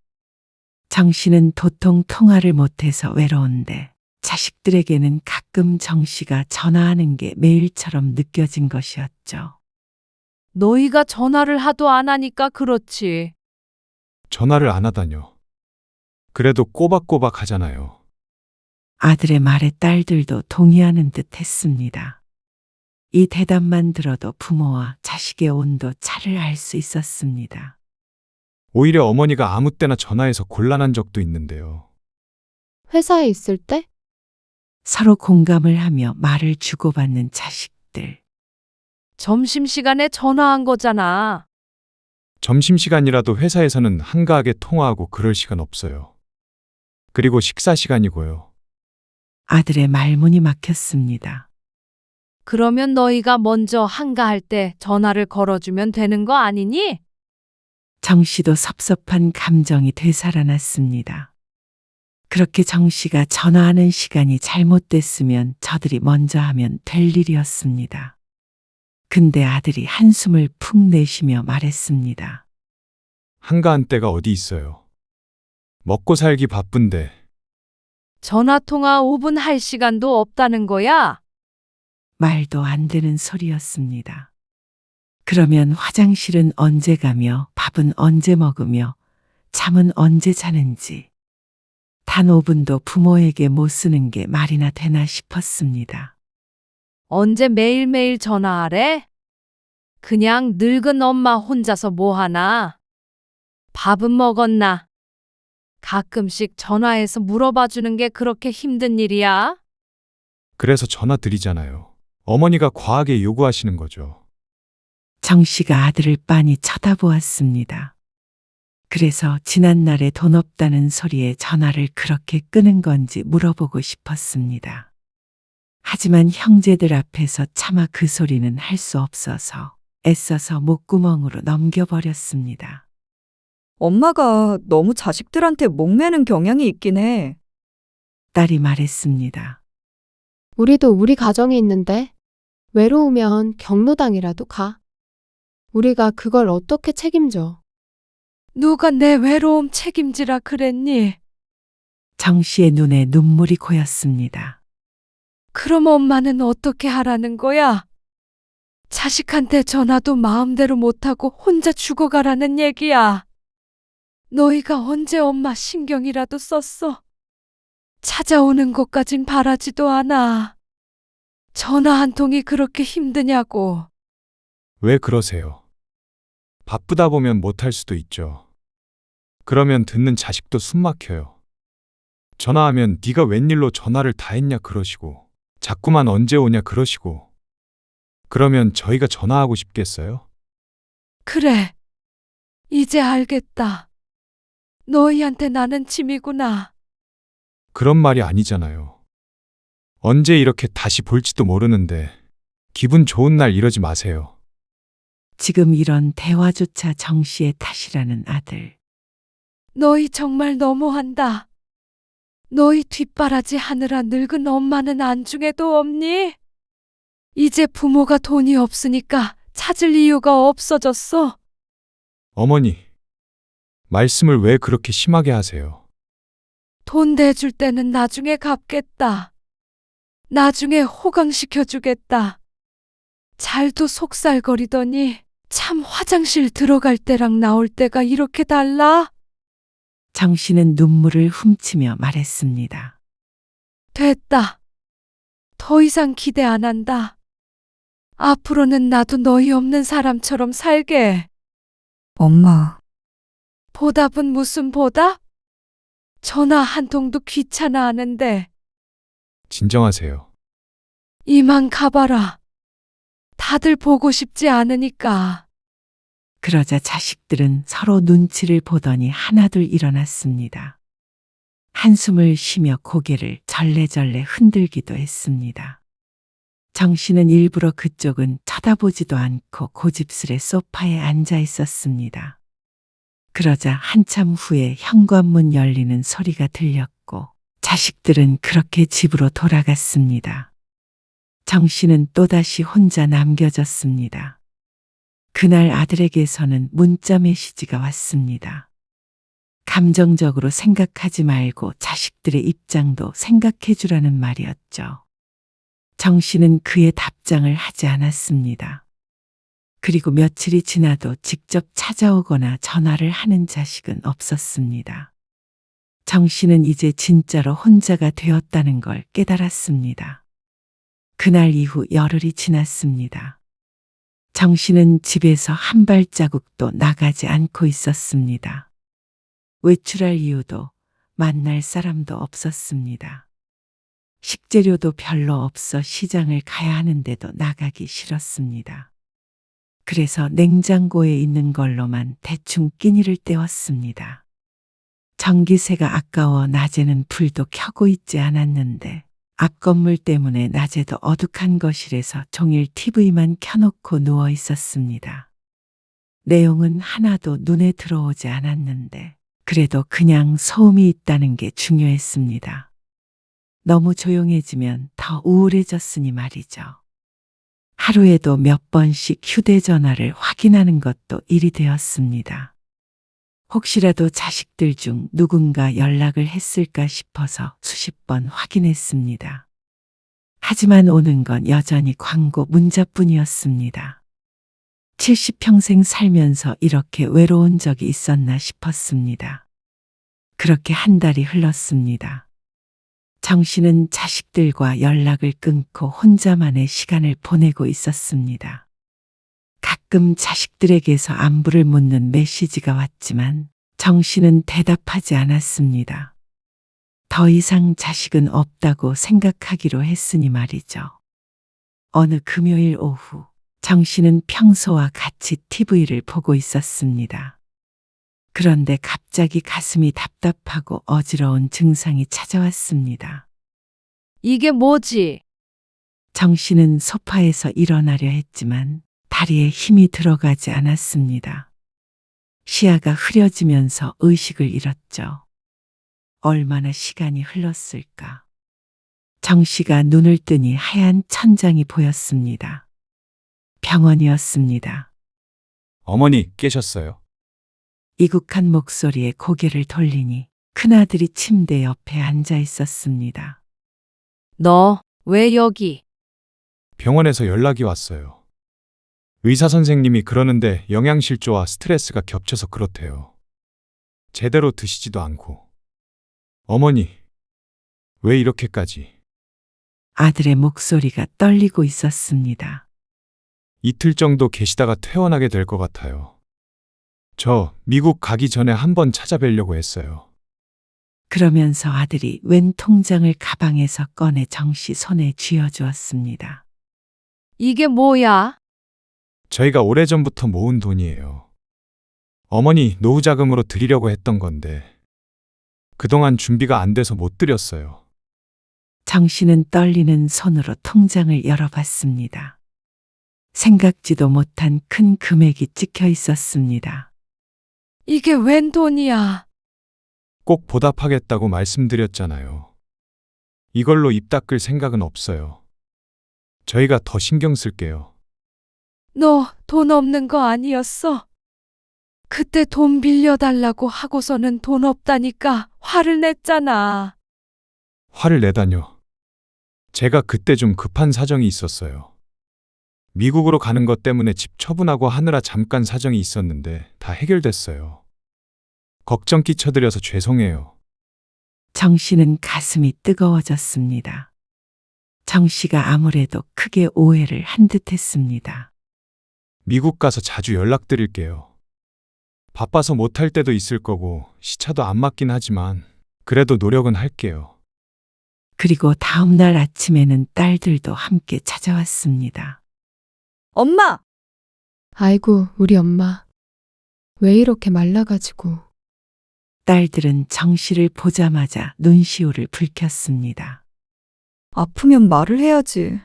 정 씨는 도통 통화를 못해서 외로운데 자식들에게는 가끔 정 씨가 전화하는 게 매일처럼 느껴진 것이었죠. 너희가 전화를 하도 안 하니까 그렇지. 전화를 안 하다뇨. 그래도 꼬박꼬박 하잖아요. 아들의 말에 딸들도 동의하는 듯 했습니다. 이 대답만 들어도 부모와 자식의 온도 차를 알 수 있었습니다. 오히려 어머니가 아무 때나 전화해서 곤란한 적도 있는데요. 회사에 있을 때? 서로 공감을 하며 말을 주고받는 자식들. 점심시간에 전화한 거잖아. 점심시간이라도 회사에서는 한가하게 통화하고 그럴 시간 없어요. 그리고 식사 시간이고요. 아들의 말문이 막혔습니다. 그러면 너희가 먼저 한가할 때 전화를 걸어주면 되는 거 아니니? 정 씨도 섭섭한 감정이 되살아났습니다. 그렇게 정 씨가 전화하는 시간이 잘못됐으면 저들이 먼저 하면 될 일이었습니다. 근데 아들이 한숨을 푹 내쉬며 말했습니다. 한가한 때가 어디 있어요. 먹고 살기 바쁜데. 전화통화 5분 할 시간도 없다는 거야? 말도 안 되는 소리였습니다. 그러면 화장실은 언제 가며 밥은 언제 먹으며 잠은 언제 자는지 단 5분도 부모에게 못 쓰는 게 말이나 되나 싶었습니다. 언제 매일매일 전화하래? 그냥 늙은 엄마 혼자서 뭐 하나? 밥은 먹었나? 가끔씩 전화해서 물어봐 주는 게 그렇게 힘든 일이야? 그래서 전화 드리잖아요. 어머니가 과하게 요구하시는 거죠. 정 씨가 아들을 빤히 쳐다보았습니다. 그래서 지난날에 돈 없다는 소리에 전화를 그렇게 끄는 건지 물어보고 싶었습니다. 하지만 형제들 앞에서 차마 그 소리는 할 수 없어서 애써서 목구멍으로 넘겨버렸습니다. 엄마가 너무 자식들한테 목매는 경향이 있긴 해. 딸이 말했습니다. 우리도 우리 가정이 있는데 외로우면 경로당이라도 가. 우리가 그걸 어떻게 책임져? 누가 내 외로움 책임지라 그랬니? 정 씨의 눈에 눈물이 고였습니다. 그럼 엄마는 어떻게 하라는 거야? 자식한테 전화도 마음대로 못하고 혼자 죽어가라는 얘기야. 너희가 언제 엄마 신경이라도 썼어? 찾아오는 것까진 바라지도 않아. 전화 한 통이 그렇게 힘드냐고. 왜 그러세요? 바쁘다 보면 못할 수도 있죠. 그러면 듣는 자식도 숨 막혀요. 전화하면 네가 웬일로 전화를 다 했냐 그러시고 자꾸만 언제 오냐 그러시고 그러면 저희가 전화하고 싶겠어요? 그래. 이제 알겠다. 너희한테 나는 짐이구나. 그런 말이 아니잖아요. 언제 이렇게 다시 볼지도 모르는데 기분 좋은 날 이러지 마세요. 지금 이런 대화조차 정 씨의 탓이라는 아들. 너희 정말 너무한다. 너희 뒷바라지 하느라 늙은 엄마는 안중에도 없니? 이제 부모가 돈이 없으니까 찾을 이유가 없어졌어. 어머니, 말씀을 왜 그렇게 심하게 하세요? 돈 대줄 때는 나중에 갚겠다. 나중에 호강시켜주겠다. 잘도 속살거리더니 참 화장실 들어갈 때랑 나올 때가 이렇게 달라? 정 씨는 눈물을 훔치며 말했습니다. 됐다. 더 이상 기대 안 한다. 앞으로는 나도 너희 없는 사람처럼 살게. 엄마, 보답은 무슨 보답? 전화 한 통도 귀찮아 하는데 진정하세요. 이만 가봐라. 다들 보고 싶지 않으니까. 그러자 자식들은 서로 눈치를 보더니 하나둘 일어났습니다. 한숨을 쉬며 고개를 절레절레 흔들기도 했습니다. 정 씨는 일부러 그쪽은 쳐다보지도 않고 고집스레 소파에 앉아 있었습니다. 그러자 한참 후에 현관문 열리는 소리가 들렸고 자식들은 그렇게 집으로 돌아갔습니다. 정 씨는 또다시 혼자 남겨졌습니다. 그날 아들에게서는 문자 메시지가 왔습니다. 감정적으로 생각하지 말고 자식들의 입장도 생각해 주라는 말이었죠. 정 씨는 그의 답장을 하지 않았습니다. 그리고 며칠이 지나도 직접 찾아오거나 전화를 하는 자식은 없었습니다. 정 씨는 이제 진짜로 혼자가 되었다는 걸 깨달았습니다. 그날 이후 열흘이 지났습니다. 정 씨는 집에서 한 발자국도 나가지 않고 있었습니다. 외출할 이유도 만날 사람도 없었습니다. 식재료도 별로 없어 시장을 가야 하는데도 나가기 싫었습니다. 그래서 냉장고에 있는 걸로만 대충 끼니를 때웠습니다. 전기세가 아까워 낮에는 불도 켜고 있지 않았는데 앞 건물 때문에 낮에도 어둑한 거실에서 종일 TV만 켜놓고 누워 있었습니다. 내용은 하나도 눈에 들어오지 않았는데 그래도 그냥 소음이 있다는 게 중요했습니다. 너무 조용해지면 더 우울해졌으니 말이죠. 하루에도 몇 번씩 휴대전화를 확인하는 것도 일이 되었습니다. 혹시라도 자식들 중 누군가 연락을 했을까 싶어서 수십 번 확인했습니다. 하지만 오는 건 여전히 광고 문자뿐이었습니다. 70평생 살면서 이렇게 외로운 적이 있었나 싶었습니다. 그렇게 한 달이 흘렀습니다. 정 씨는 자식들과 연락을 끊고 혼자만의 시간을 보내고 있었습니다. 가끔 자식들에게서 안부를 묻는 메시지가 왔지만 정 씨는 대답하지 않았습니다. 더 이상 자식은 없다고 생각하기로 했으니 말이죠. 어느 금요일 오후, 정 씨는 평소와 같이 TV를 보고 있었습니다. 그런데 갑자기 가슴이 답답하고 어지러운 증상이 찾아왔습니다. 이게 뭐지? 정 씨는 소파에서 일어나려 했지만 다리에 힘이 들어가지 않았습니다. 시야가 흐려지면서 의식을 잃었죠. 얼마나 시간이 흘렀을까. 정 씨가 눈을 뜨니 하얀 천장이 보였습니다. 병원이었습니다. 어머니 깨셨어요? 이국한 목소리에 고개를 돌리니 큰아들이 침대 옆에 앉아 있었습니다. 너 왜 여기? 병원에서 연락이 왔어요. 의사 선생님이 그러는데 영양실조와 스트레스가 겹쳐서 그렇대요. 제대로 드시지도 않고. 어머니, 왜 이렇게까지? 아들의 목소리가 떨리고 있었습니다. 이틀 정도 계시다가 퇴원하게 될 것 같아요. 저 미국 가기 전에 한번 찾아뵈려고 했어요. 그러면서 아들이 웬 통장을 가방에서 꺼내 정 씨 손에 쥐어주었습니다. 이게 뭐야? 저희가 오래전부터 모은 돈이에요. 어머니 노후 자금으로 드리려고 했던 건데 그동안 준비가 안 돼서 못 드렸어요. 정 씨는 떨리는 손으로 통장을 열어봤습니다. 생각지도 못한 큰 금액이 찍혀 있었습니다. 이게 웬 돈이야? 꼭 보답하겠다고 말씀드렸잖아요. 이걸로 입 닦을 생각은 없어요. 저희가 더 신경 쓸게요. 너 돈 없는 거 아니었어? 그때 돈 빌려달라고 하고서는 돈 없다니까 화를 냈잖아. 화를 내다뇨. 제가 그때 좀 급한 사정이 있었어요. 미국으로 가는 것 때문에 집 처분하고 하느라 잠깐 사정이 있었는데 다 해결됐어요. 걱정 끼쳐드려서 죄송해요. 정 씨는 가슴이 뜨거워졌습니다. 정 씨가 아무래도 크게 오해를 한 듯 했습니다. 미국 가서 자주 연락드릴게요. 바빠서 못할 때도 있을 거고 시차도 안 맞긴 하지만 그래도 노력은 할게요. 그리고 다음 날 아침에는 딸들도 함께 찾아왔습니다. 엄마! 아이고, 우리 엄마. 왜 이렇게 말라가지고. 딸들은 정 씨를 보자마자 눈시울을 붉혔습니다. 아프면 말을 해야지.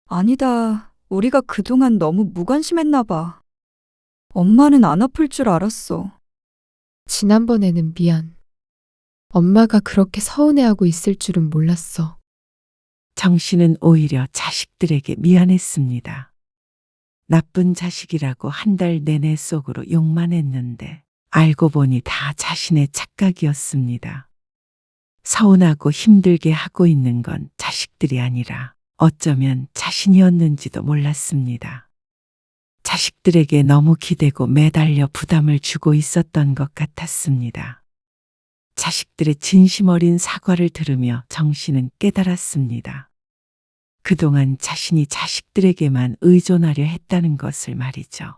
아니다. 우리가 그동안 너무 무관심했나 봐. 엄마는 안 아플 줄 알았어. 지난번에는 미안. 엄마가 그렇게 서운해하고 있을 줄은 몰랐어. 정 씨는 오히려 자식들에게 미안했습니다. 나쁜 자식이라고 한 달 내내 속으로 욕만 했는데 알고 보니 다 자신의 착각이었습니다. 서운하고 힘들게 하고 있는 건 자식들이 아니라 어쩌면 자신이었는지도 몰랐습니다. 자식들에게 너무 기대고 매달려 부담을 주고 있었던 것 같았습니다. 자식들의 진심 어린 사과를 들으며 정 씨는 깨달았습니다. 그동안 자신이 자식들에게만 의존하려 했다는 것을 말이죠.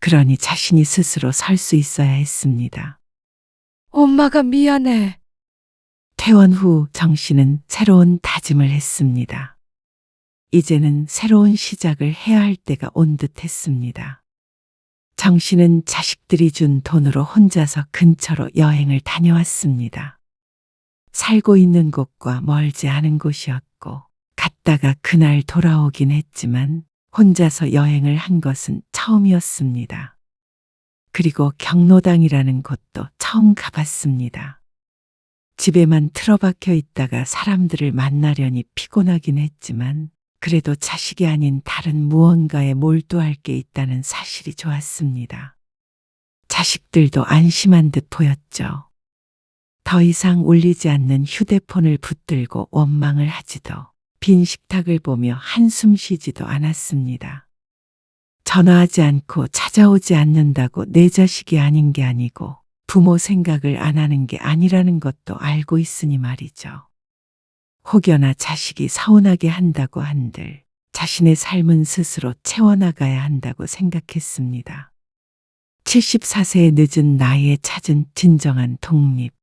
그러니 자신이 스스로 설 수 있어야 했습니다. 엄마가 미안해. 퇴원 후 정 씨는 새로운 다짐을 했습니다. 이제는 새로운 시작을 해야 할 때가 온 듯 했습니다. 정 씨는 자식들이 준 돈으로 혼자서 근처로 여행을 다녀왔습니다. 살고 있는 곳과 멀지 않은 곳이었고 갔다가 그날 돌아오긴 했지만 혼자서 여행을 한 것은 처음이었습니다. 그리고 경로당이라는 곳도 처음 가봤습니다. 집에만 틀어박혀 있다가 사람들을 만나려니 피곤하긴 했지만 그래도 자식이 아닌 다른 무언가에 몰두할 게 있다는 사실이 좋았습니다. 자식들도 안심한 듯 보였죠. 더 이상 울리지 않는 휴대폰을 붙들고 원망을 하지도 빈 식탁을 보며 한숨 쉬지도 않았습니다. 전화하지 않고 찾아오지 않는다고 내 자식이 아닌 게 아니고 부모 생각을 안 하는 게 아니라는 것도 알고 있으니 말이죠. 혹여나 자식이 서운하게 한다고 한들 자신의 삶은 스스로 채워나가야 한다고 생각했습니다. 74세의 늦은 나이에 찾은 진정한 독립.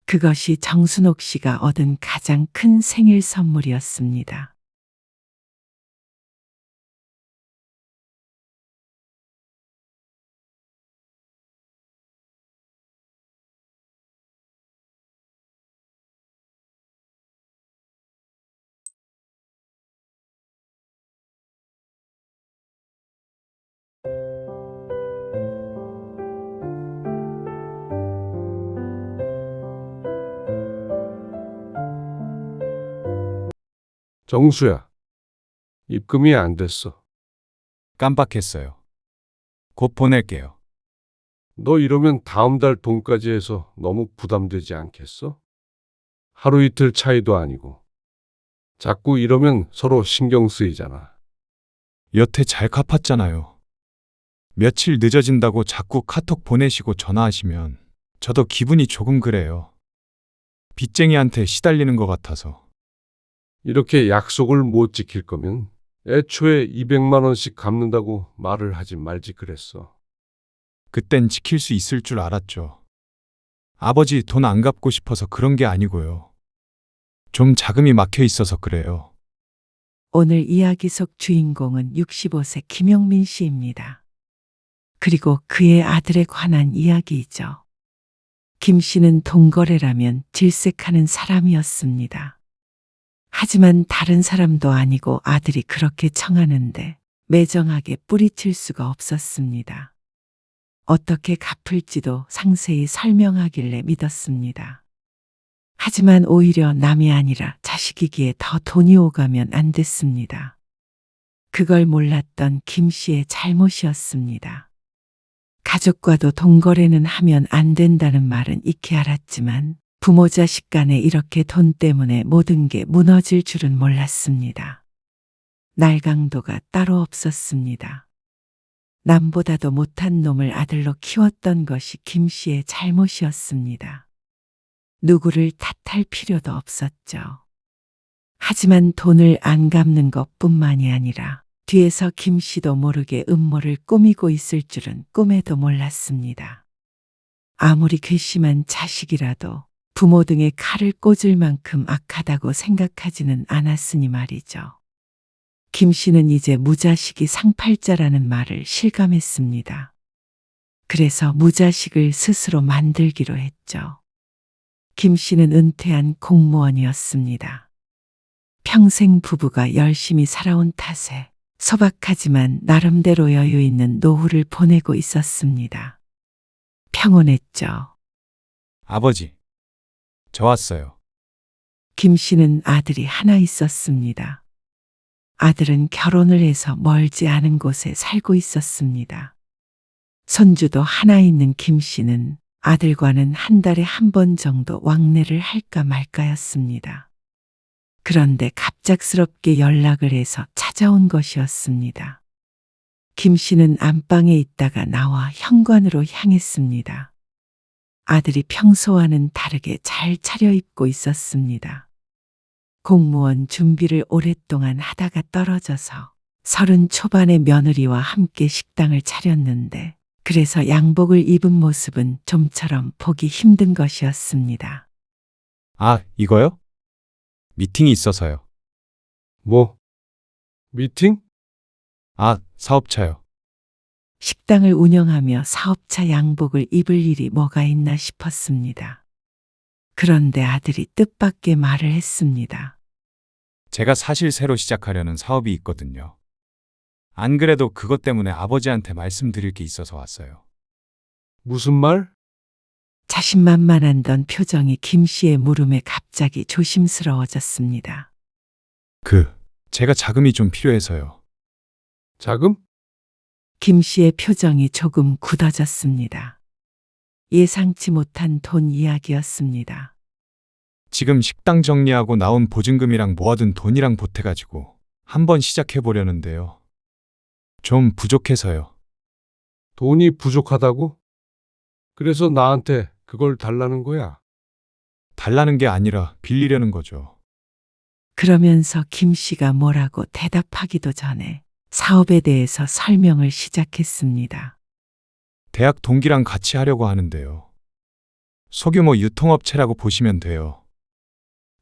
그것이 정순옥 씨가 얻은 가장 큰 생일 선물이었습니다. 정수야, 입금이 안 됐어. 깜빡했어요. 곧 보낼게요. 너 이러면 다음 달 돈까지 해서 너무 부담되지 않겠어? 하루 이틀 차이도 아니고. 자꾸 이러면 서로 신경 쓰이잖아. 여태 잘 갚았잖아요. 며칠 늦어진다고 자꾸 카톡 보내시고 전화하시면 저도 기분이 조금 그래요. 빚쟁이한테 시달리는 것 같아서. 이렇게 약속을 못 지킬 거면 애초에 200만 원씩 갚는다고 말을 하지 말지 그랬어. 그땐 지킬 수 있을 줄 알았죠. 아버지 돈 안 갚고 싶어서 그런 게 아니고요. 좀 자금이 막혀 있어서 그래요. 오늘 이야기 속 주인공은 65세 김용민 씨입니다. 그리고 그의 아들에 관한 이야기이죠. 김 씨는 돈거래라면 질색하는 사람이었습니다. 하지만 다른 사람도 아니고 아들이 그렇게 청하는데 매정하게 뿌리칠 수가 없었습니다. 어떻게 갚을지도 상세히 설명하길래 믿었습니다. 하지만 오히려 남이 아니라 자식이기에 더 돈이 오가면 안 됐습니다. 그걸 몰랐던 김 씨의 잘못이었습니다. 가족과도 돈거래는 하면 안 된다는 말은 익히 알았지만 부모 자식 간에 이렇게 돈 때문에 모든 게 무너질 줄은 몰랐습니다. 날강도가 따로 없었습니다. 남보다도 못한 놈을 아들로 키웠던 것이 김 씨의 잘못이었습니다. 누구를 탓할 필요도 없었죠. 하지만 돈을 안 갚는 것뿐만이 아니라 뒤에서 김 씨도 모르게 음모를 꾸미고 있을 줄은 꿈에도 몰랐습니다. 아무리 괘씸한 자식이라도 부모 등에 칼을 꽂을 만큼 악하다고 생각하지는 않았으니 말이죠. 김 씨는 이제 무자식이 상팔자라는 말을 실감했습니다. 그래서 무자식을 스스로 만들기로 했죠. 김 씨는 은퇴한 공무원이었습니다. 평생 부부가 열심히 살아온 탓에 소박하지만 나름대로 여유 있는 노후를 보내고 있었습니다. 평온했죠. 아버지, 저 왔어요. 김 씨는 아들이 하나 있었습니다. 아들은 결혼을 해서 멀지 않은 곳에 살고 있었습니다. 손주도 하나 있는 김 씨는 아들과는 한 달에 한 번 정도 왕래를 할까 말까였습니다. 그런데 갑작스럽게 연락을 해서 찾아온 것이었습니다. 김 씨는 안방에 있다가 나와 현관으로 향했습니다. 아들이 평소와는 다르게 잘 차려입고 있었습니다. 공무원 준비를 오랫동안 하다가 떨어져서 30 초반의 며느리와 함께 식당을 차렸는데 그래서 양복을 입은 모습은 좀처럼 보기 힘든 것이었습니다. 아, 이거요? 미팅이 있어서요. 뭐? 미팅? 아, 사업차요. 식당을 운영하며 사업차 양복을 입을 일이 뭐가 있나 싶었습니다. 그런데 아들이 뜻밖의 말을 했습니다. 제가 사실 새로 시작하려는 사업이 있거든요. 안 그래도 그것 때문에 아버지한테 말씀드릴 게 있어서 왔어요. 무슨 말? 자신만만한 표정이 김 씨의 물음에 갑자기 조심스러워졌습니다. 제가 자금이 좀 필요해서요. 자금? 김 씨의 표정이 조금 굳어졌습니다. 예상치 못한 돈 이야기였습니다. 지금 식당 정리하고 나온 보증금이랑 모아둔 돈이랑 보태가지고 한번 시작해보려는데요. 좀 부족해서요. 돈이 부족하다고? 그래서 나한테 그걸 달라는 거야. 달라는 게 아니라 빌리려는 거죠. 그러면서 김 씨가 뭐라고 대답하기도 전에 사업에 대해서 설명을 시작했습니다. 대학 동기랑 같이 하려고 하는데요. 소규모 유통업체라고 보시면 돼요.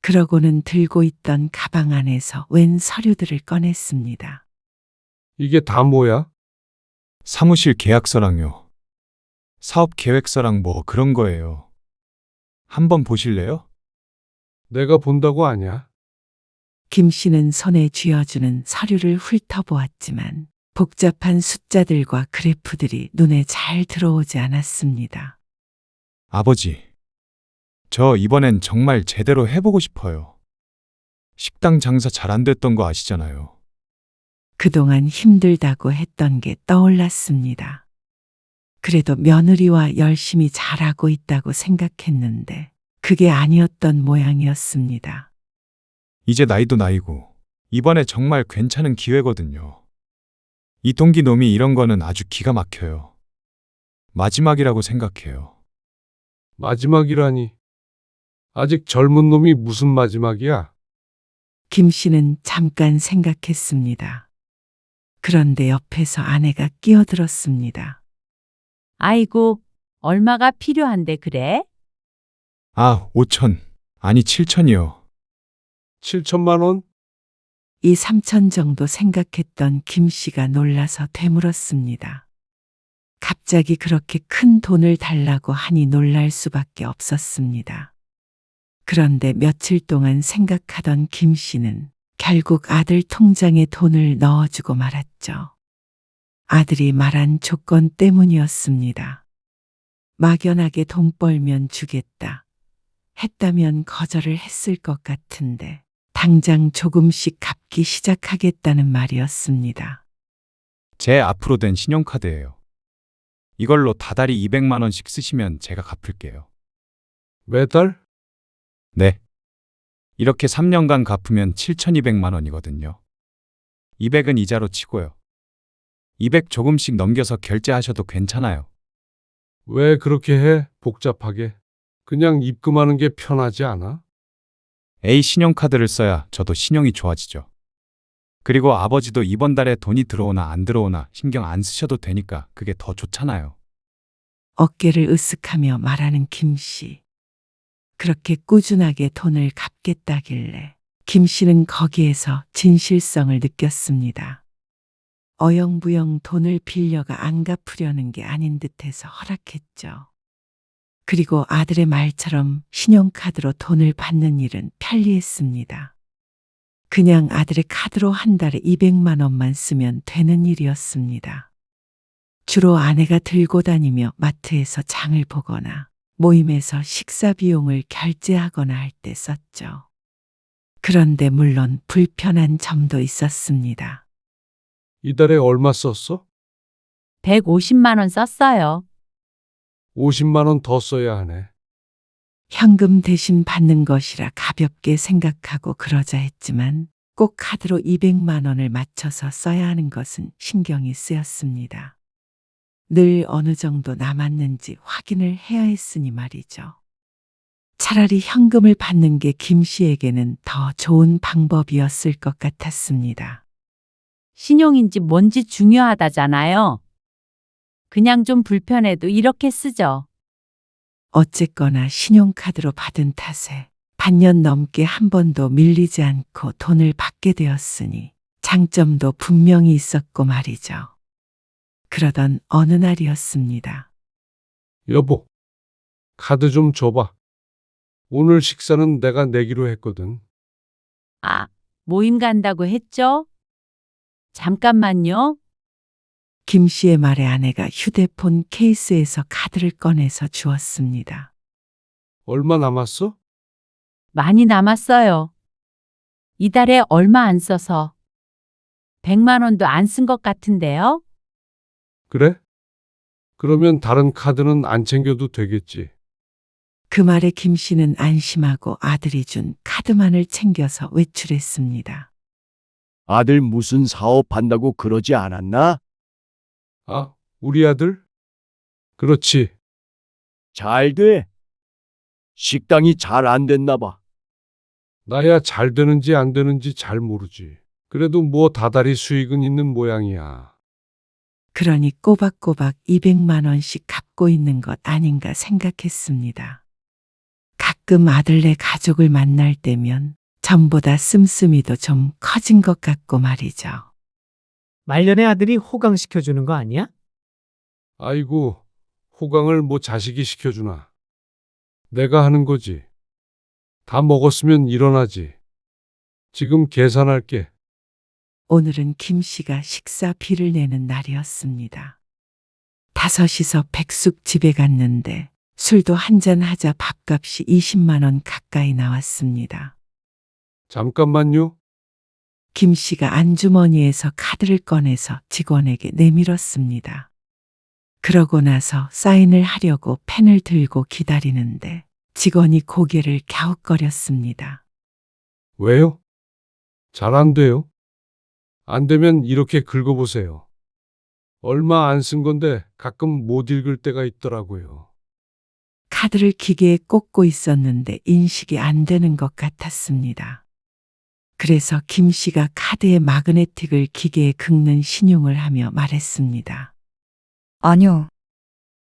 그러고는 들고 있던 가방 안에서 웬 서류들을 꺼냈습니다. 이게 다 뭐야? 사무실 계약서랑요. 사업 계획서랑 뭐 그런 거예요. 한번 보실래요? 내가 본다고 아냐? 김 씨는 손에 쥐어주는 서류를 훑어보았지만 복잡한 숫자들과 그래프들이 눈에 잘 들어오지 않았습니다. 아버지, 저 이번엔 정말 제대로 해보고 싶어요. 식당 장사 잘 안 됐던 거 아시잖아요. 그동안 힘들다고 했던 게 떠올랐습니다. 그래도 며느리와 열심히 잘하고 있다고 생각했는데 그게 아니었던 모양이었습니다. 이제 나이도 나이고 이번에 정말 괜찮은 기회거든요. 이 동기 놈이 이런 거는 아주 기가 막혀요. 마지막이라고 생각해요. 마지막이라니. 아직 젊은 놈이 무슨 마지막이야? 김 씨는 잠깐 생각했습니다. 그런데 옆에서 아내가 끼어들었습니다. 아이고, 얼마가 필요한데 그래? 아, 5천, 아니 7천이요. 7천만 원? 이 3천 정도 생각했던 김 씨가 놀라서 되물었습니다. 갑자기 그렇게 큰 돈을 달라고 하니 놀랄 수밖에 없었습니다. 그런데 며칠 동안 생각하던 김 씨는 결국 아들 통장에 돈을 넣어주고 말았죠. 아들이 말한 조건 때문이었습니다. 막연하게 돈 벌면 주겠다 했다면 거절을 했을 것 같은데 당장 조금씩 갚기 시작하겠다는 말이었습니다. 제 앞으로 된 신용카드예요. 이걸로 다달이 200만 원씩 쓰시면 제가 갚을게요. 매달? 네. 이렇게 3년간 갚으면 7,200만 원이거든요. 200은 이자로 치고요. 200 조금씩 넘겨서 결제하셔도 괜찮아요. 왜 그렇게 해? 복잡하게. 그냥 입금하는 게 편하지 않아? A 신용카드를 써야 저도 신용이 좋아지죠. 그리고 아버지도 이번 달에 돈이 들어오나 안 들어오나 신경 안 쓰셔도 되니까 그게 더 좋잖아요. 어깨를 으쓱하며 말하는 김 씨. 그렇게 꾸준하게 돈을 갚겠다길래 김 씨는 거기에서 진실성을 느꼈습니다. 어영부영 돈을 빌려가 안 갚으려는 게 아닌 듯해서 허락했죠. 그리고 아들의 말처럼 신용카드로 돈을 받는 일은 편리했습니다. 그냥 아들의 카드로 한 달에 200만 원만 쓰면 되는 일이었습니다. 주로 아내가 들고 다니며 마트에서 장을 보거나 모임에서 식사 비용을 결제하거나 할 때 썼죠. 그런데 물론 불편한 점도 있었습니다. 이달에 얼마 썼어? 150만 원 썼어요. 50만 원 더 써야 하네. 현금 대신 받는 것이라 가볍게 생각하고 그러자 했지만 꼭 카드로 200만 원을 맞춰서 써야 하는 것은 신경이 쓰였습니다. 늘 어느 정도 남았는지 확인을 해야 했으니 말이죠. 차라리 현금을 받는 게 김 씨에게는 더 좋은 방법이었을 것 같았습니다. 신용인지 뭔지 중요하다잖아요. 그냥 좀 불편해도 이렇게 쓰죠. 어쨌거나 신용카드로 받은 탓에 반년 넘게 한 번도 밀리지 않고 돈을 받게 되었으니 장점도 분명히 있었고 말이죠. 그러던 어느 날이었습니다. 여보, 카드 좀 줘봐. 오늘 식사는 내가 내기로 했거든. 아, 모임 간다고 했죠? 잠깐만요. 김 씨의 말에 아내가 휴대폰 케이스에서 카드를 꺼내서 주었습니다. 얼마 남았어? 많이 남았어요. 이달에 얼마 안 써서 100만 원도 안 쓴 것 같은데요? 그래? 그러면 다른 카드는 안 챙겨도 되겠지. 그 말에 김 씨는 안심하고 아들이 준 카드만을 챙겨서 외출했습니다. 아들 무슨 사업한다고 그러지 않았나? 아, 우리 아들? 그렇지. 잘 돼. 식당이 잘 안 됐나 봐. 나야 잘 되는지 안 되는지 잘 모르지. 그래도 뭐 다달이 수익은 있는 모양이야. 그러니 꼬박꼬박 200만 원씩 갚고 있는 것 아닌가 생각했습니다. 가끔 아들네 가족을 만날 때면 전보다 씀씀이도 좀 커진 것 같고 말이죠. 말년의 아들이 호강시켜주는 거 아니야? 아이고, 호강을 뭐 자식이 시켜주나. 내가 하는 거지. 다 먹었으면 일어나지. 지금 계산할게. 오늘은 김 씨가 식사비를 내는 날이었습니다. 5이서 백숙 집에 갔는데 술도 한잔 하자 밥값이 20만 원 가까이 나왔습니다. 잠깐만요. 김 씨가 안주머니에서 카드를 꺼내서 직원에게 내밀었습니다. 그러고 나서 사인을 하려고 펜을 들고 기다리는데 직원이 고개를 갸웃거렸습니다. 왜요? 잘 안 돼요? 안 되면 이렇게 긁어보세요. 얼마 안 쓴 건데 가끔 못 읽을 때가 있더라고요. 카드를 기계에 꽂고 있었는데 인식이 안 되는 것 같았습니다. 그래서 김 씨가 카드의 마그네틱을 기계에 긁는 신용을 하며 말했습니다. 아니요.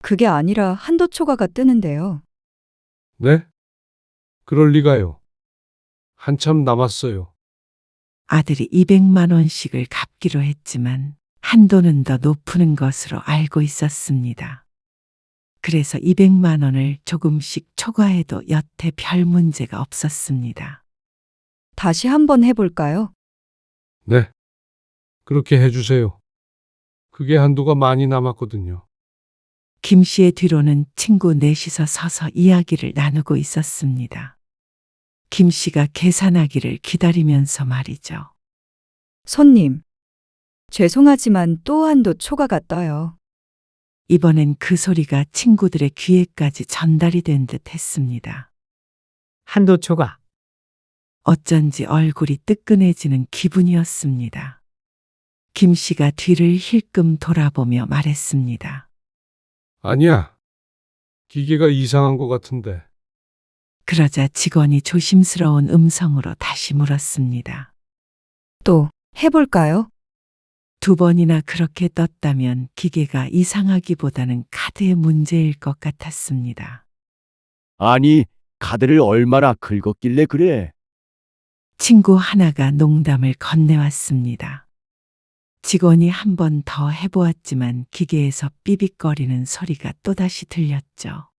그게 아니라 한도 초과가 뜨는데요. 네? 그럴 리가요. 한참 남았어요. 아들이 200만 원씩을 갚기로 했지만 한도는 더 높은 것으로 알고 있었습니다. 그래서 200만 원을 조금씩 초과해도 여태 별 문제가 없었습니다. 다시 한번 해볼까요? 네. 그렇게 해주세요. 그게 한도가 많이 남았거든요. 김 씨의 뒤로는 친구 넷이서 서서 이야기를 나누고 있었습니다. 김 씨가 계산하기를 기다리면서 말이죠. 손님, 죄송하지만 또 한도 초과가 떠요. 이번엔 그 소리가 친구들의 귀에까지 전달이 된 듯 했습니다. 한도 초과. 어쩐지 얼굴이 뜨끈해지는 기분이었습니다. 김 씨가 뒤를 힐끔 돌아보며 말했습니다. 아니야. 기계가 이상한 것 같은데. 그러자 직원이 조심스러운 음성으로 다시 물었습니다. 또 해볼까요? 2번이나 그렇게 떴다면 기계가 이상하기보다는 카드의 문제일 것 같았습니다. 아니, 카드를 얼마나 긁었길래 그래? 친구 하나가 농담을 건네왔습니다. 직원이 한 번 더 해보았지만 기계에서 삐빅거리는 소리가 또다시 들렸죠.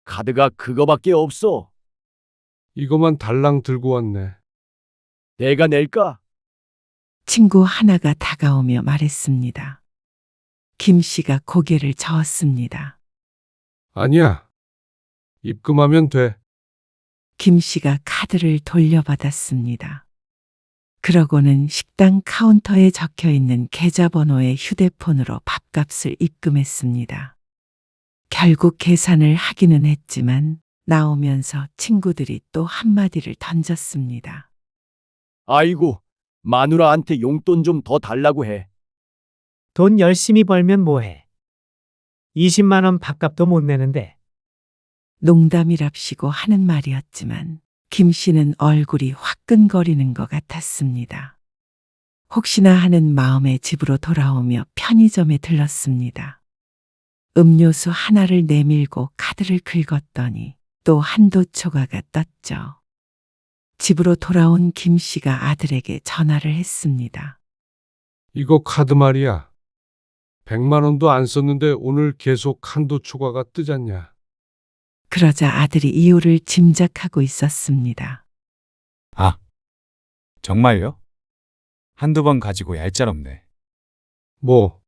카드가 그거밖에 없어. 이거만 달랑 들고 왔네. 내가 낼까? 친구 하나가 다가오며 말했습니다. 김 씨가 고개를 저었습니다. 아니야. 입금하면 돼. 김 씨가 카드를 돌려받았습니다. 그러고는 식당 카운터에 적혀 있는 계좌번호의 휴대폰으로 밥값을 입금했습니다. 결국 계산을 하기는 했지만 나오면서 친구들이 또 한마디를 던졌습니다. 아이고, 마누라한테 용돈 좀 더 달라고 해. 돈 열심히 벌면 뭐해? 20만 원 밥값도 못 내는데. 농담이랍시고 하는 말이었지만 김 씨는 얼굴이 화끈거리는 것 같았습니다. 혹시나 하는 마음에 집으로 돌아오며 편의점에 들렀습니다. 음료수 하나를 내밀고 카드를 긁었더니 또 한도 초과가 떴죠. 집으로 돌아온 김 씨가 아들에게 전화를 했습니다. 이거 카드 말이야. 100만 원도 안 썼는데 오늘 계속 한도 초과가 뜨잖냐. 그러자 아들이 이유를 짐작하고 있었습니다. 아, 정말요? 한두 번 가지고 얄짤없네. 뭐,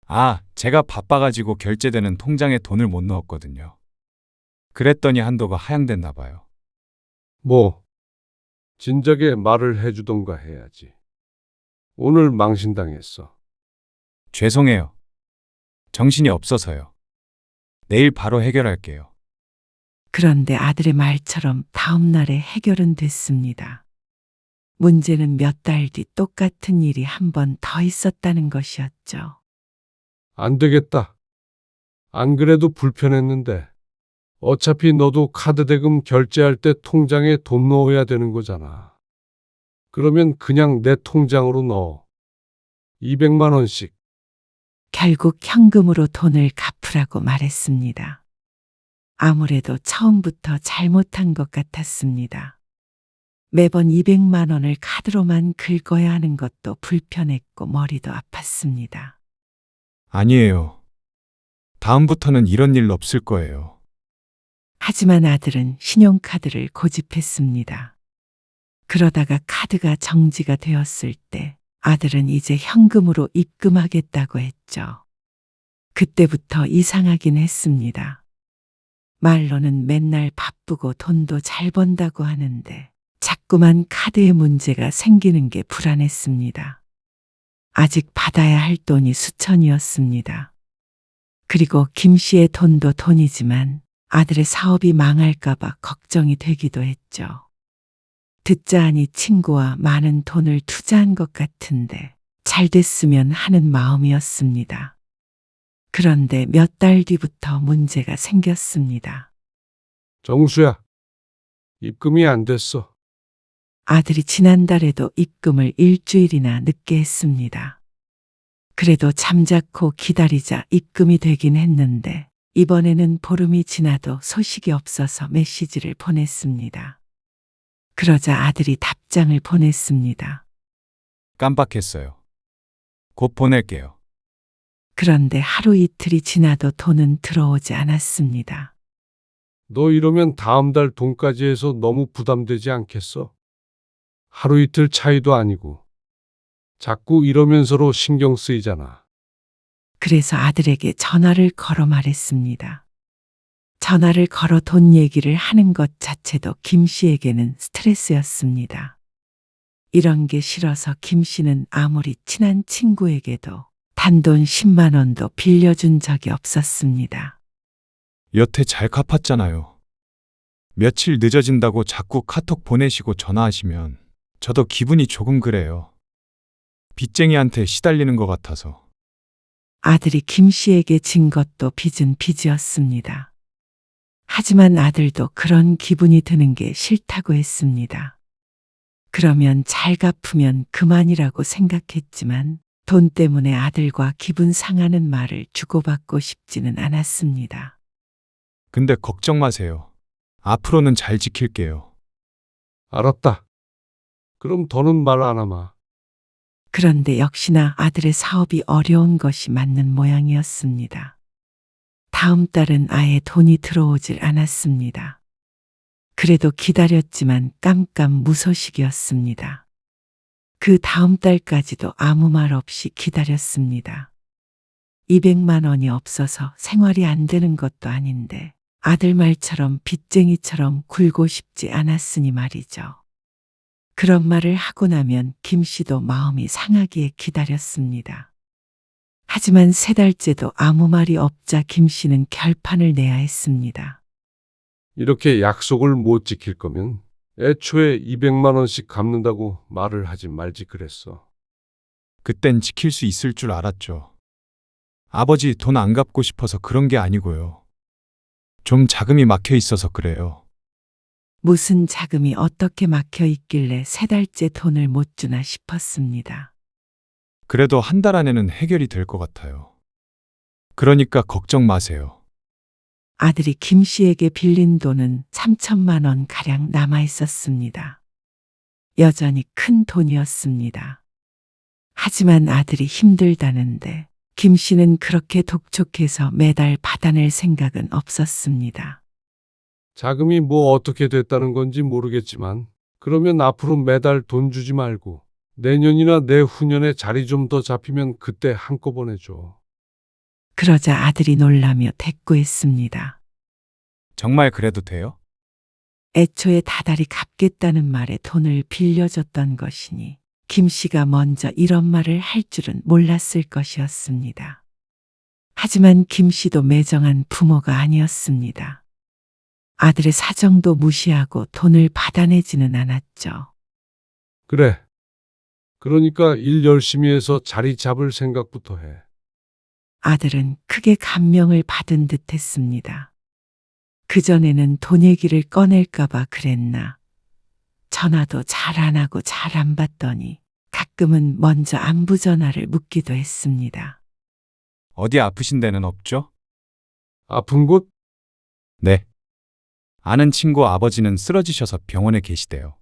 아, 제가 바빠가지고 결제되는 통장에 돈을 못 넣었거든요. 그랬더니 한도가 하향됐나 봐요. 뭐, 진작에 말을 해주던가 해야지. 오늘 망신당했어. 죄송해요. 정신이 없어서요. 내일 바로 해결할게요. 그런데 아들의 말처럼 다음 날에 해결은 됐습니다. 문제는 몇 달 뒤 똑같은 일이 한 번 더 있었다는 것이었죠. 안 되겠다. 안 그래도 불편했는데. 어차피 너도 카드 대금 결제할 때 통장에 돈 넣어야 되는 거잖아. 그러면 그냥 내 통장으로 넣어. 200만 원씩. 결국 현금으로 돈을 갚으라고 말했습니다. 아무래도 처음부터 잘못한 것 같았습니다. 매번 200만 원을 카드로만 긁어야 하는 것도 불편했고 머리도 아팠습니다. 아니에요. 다음부터는 이런 일 없을 거예요. 하지만 아들은 신용카드를 고집했습니다. 그러다가 카드가 정지가 되었을 때 아들은 이제 현금으로 입금하겠다고 했죠. 그때부터 이상하긴 했습니다. 말로는 맨날 바쁘고 돈도 잘 번다고 하는데 자꾸만 카드에 문제가 생기는 게 불안했습니다. 아직 받아야 할 돈이 수천이었습니다. 그리고 김 씨의 돈도 돈이지만 아들의 사업이 망할까봐 걱정이 되기도 했죠. 듣자 하니 친구와 많은 돈을 투자한 것 같은데 잘 됐으면 하는 마음이었습니다. 그런데 몇 달 뒤부터 문제가 생겼습니다. 정수야, 입금이 안 됐어. 아들이 지난달에도 입금을 일주일이나 늦게 했습니다. 그래도 잠자코 기다리자 입금이 되긴 했는데 이번에는 보름이 지나도 소식이 없어서 메시지를 보냈습니다. 그러자 아들이 답장을 보냈습니다. 깜빡했어요. 곧 보낼게요. 그런데 하루 이틀이 지나도 돈은 들어오지 않았습니다. 너 이러면 다음 달 돈까지 해서 너무 부담되지 않겠어? 하루 이틀 차이도 아니고. 자꾸 이러면 서로 신경 쓰이잖아. 그래서 아들에게 전화를 걸어 말했습니다. 전화를 걸어 돈 얘기를 하는 것 자체도 김 씨에게는 스트레스였습니다. 이런 게 싫어서 김 씨는 아무리 친한 친구에게도 단돈 10만 원도 빌려준 적이 없었습니다. 여태 잘 갚았잖아요. 며칠 늦어진다고 자꾸 카톡 보내시고 전화하시면 저도 기분이 조금 그래요. 빚쟁이한테 시달리는 것 같아서. 아들이 김 씨에게 진 것도 빚은 빚이었습니다. 하지만 아들도 그런 기분이 드는 게 싫다고 했습니다. 그러면 잘 갚으면 그만이라고 생각했지만 돈 때문에 아들과 기분 상하는 말을 주고받고 싶지는 않았습니다. 근데 걱정 마세요. 앞으로는 잘 지킬게요. 알았다. 그럼 더는 말 안 하마. 그런데 역시나 아들의 사업이 어려운 것이 맞는 모양이었습니다. 다음 달은 아예 돈이 들어오질 않았습니다. 그래도 기다렸지만 깜깜무소식이었습니다. 그 다음 달까지도 아무 말 없이 기다렸습니다. 200만 원이 없어서 생활이 안 되는 것도 아닌데 아들 말처럼 빚쟁이처럼 굴고 싶지 않았으니 말이죠. 그런 말을 하고 나면 김 씨도 마음이 상하기에 기다렸습니다. 하지만 3달째도 아무 말이 없자 김 씨는 결판을 내야 했습니다. 이렇게 약속을 못 지킬 거면 애초에 200만 원씩 갚는다고 말을 하지 말지 그랬어. 그땐 지킬 수 있을 줄 알았죠. 아버지 돈 안 갚고 싶어서 그런 게 아니고요. 좀 자금이 막혀 있어서 그래요. 무슨 자금이 어떻게 막혀 있길래 3달째 돈을 못 주나 싶었습니다. 그래도 한 달 안에는 해결이 될 것 같아요. 그러니까 걱정 마세요. 아들이 김 씨에게 빌린 돈은 3천만 원 가량 남아 있었습니다. 여전히 큰 돈이었습니다. 하지만 아들이 힘들다는데 김 씨는 그렇게 독촉해서 매달 받아낼 생각은 없었습니다. 자금이 뭐 어떻게 됐다는 건지 모르겠지만 그러면 앞으로 매달 돈 주지 말고 내년이나 내후년에 자리 좀 더 잡히면 그때 한꺼번에 줘. 그러자 아들이 놀라며 대꾸했습니다. 정말 그래도 돼요? 애초에 다달이 갚겠다는 말에 돈을 빌려줬던 것이니 김 씨가 먼저 이런 말을 할 줄은 몰랐을 것이었습니다. 하지만 김 씨도 매정한 부모가 아니었습니다. 아들의 사정도 무시하고 돈을 받아내지는 않았죠. 그래. 그러니까 일 열심히 해서 자리 잡을 생각부터 해. 아들은 크게 감명을 받은 듯 했습니다. 그전에는 돈 얘기를 꺼낼까봐 그랬나. 전화도 잘 안 하고 잘 안 받더니 가끔은 먼저 안부 전화를 묻기도 했습니다. 어디 아프신 데는 없죠? 아픈 곳? 네. 아는 친구 아버지는 쓰러지셔서 병원에 계시대요.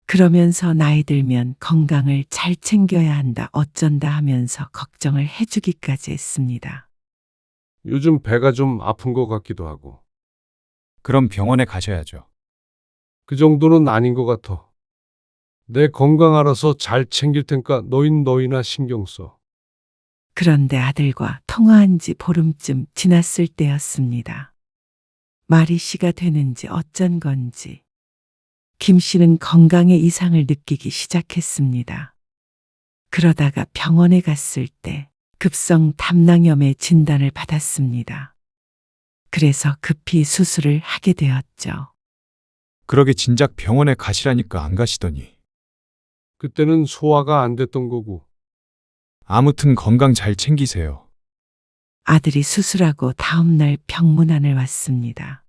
그러면서 나이 들면 건강을 잘 챙겨야 한다 어쩐다 하면서 걱정을 해주기까지 했습니다. 요즘 배가 좀 아픈 것 같기도 하고. 그럼 병원에 가셔야죠. 그 정도는 아닌 것 같아. 내 건강 알아서 잘 챙길 테니까 너희나 신경 써. 그런데 아들과 통화한 지 보름쯤 지났을 때였습니다. 말이 씨가 되는지 어쩐 건지 김 씨는 건강에 이상을 느끼기 시작했습니다. 그러다가 병원에 갔을 때 급성 담낭염의 진단을 받았습니다. 그래서 급히 수술을 하게 되었죠. 그러게 진작 병원에 가시라니까 안 가시더니. 그때는 소화가 안 됐던 거고. 아무튼 건강 잘 챙기세요. 아들이 수술하고 다음날 병문안을 왔습니다.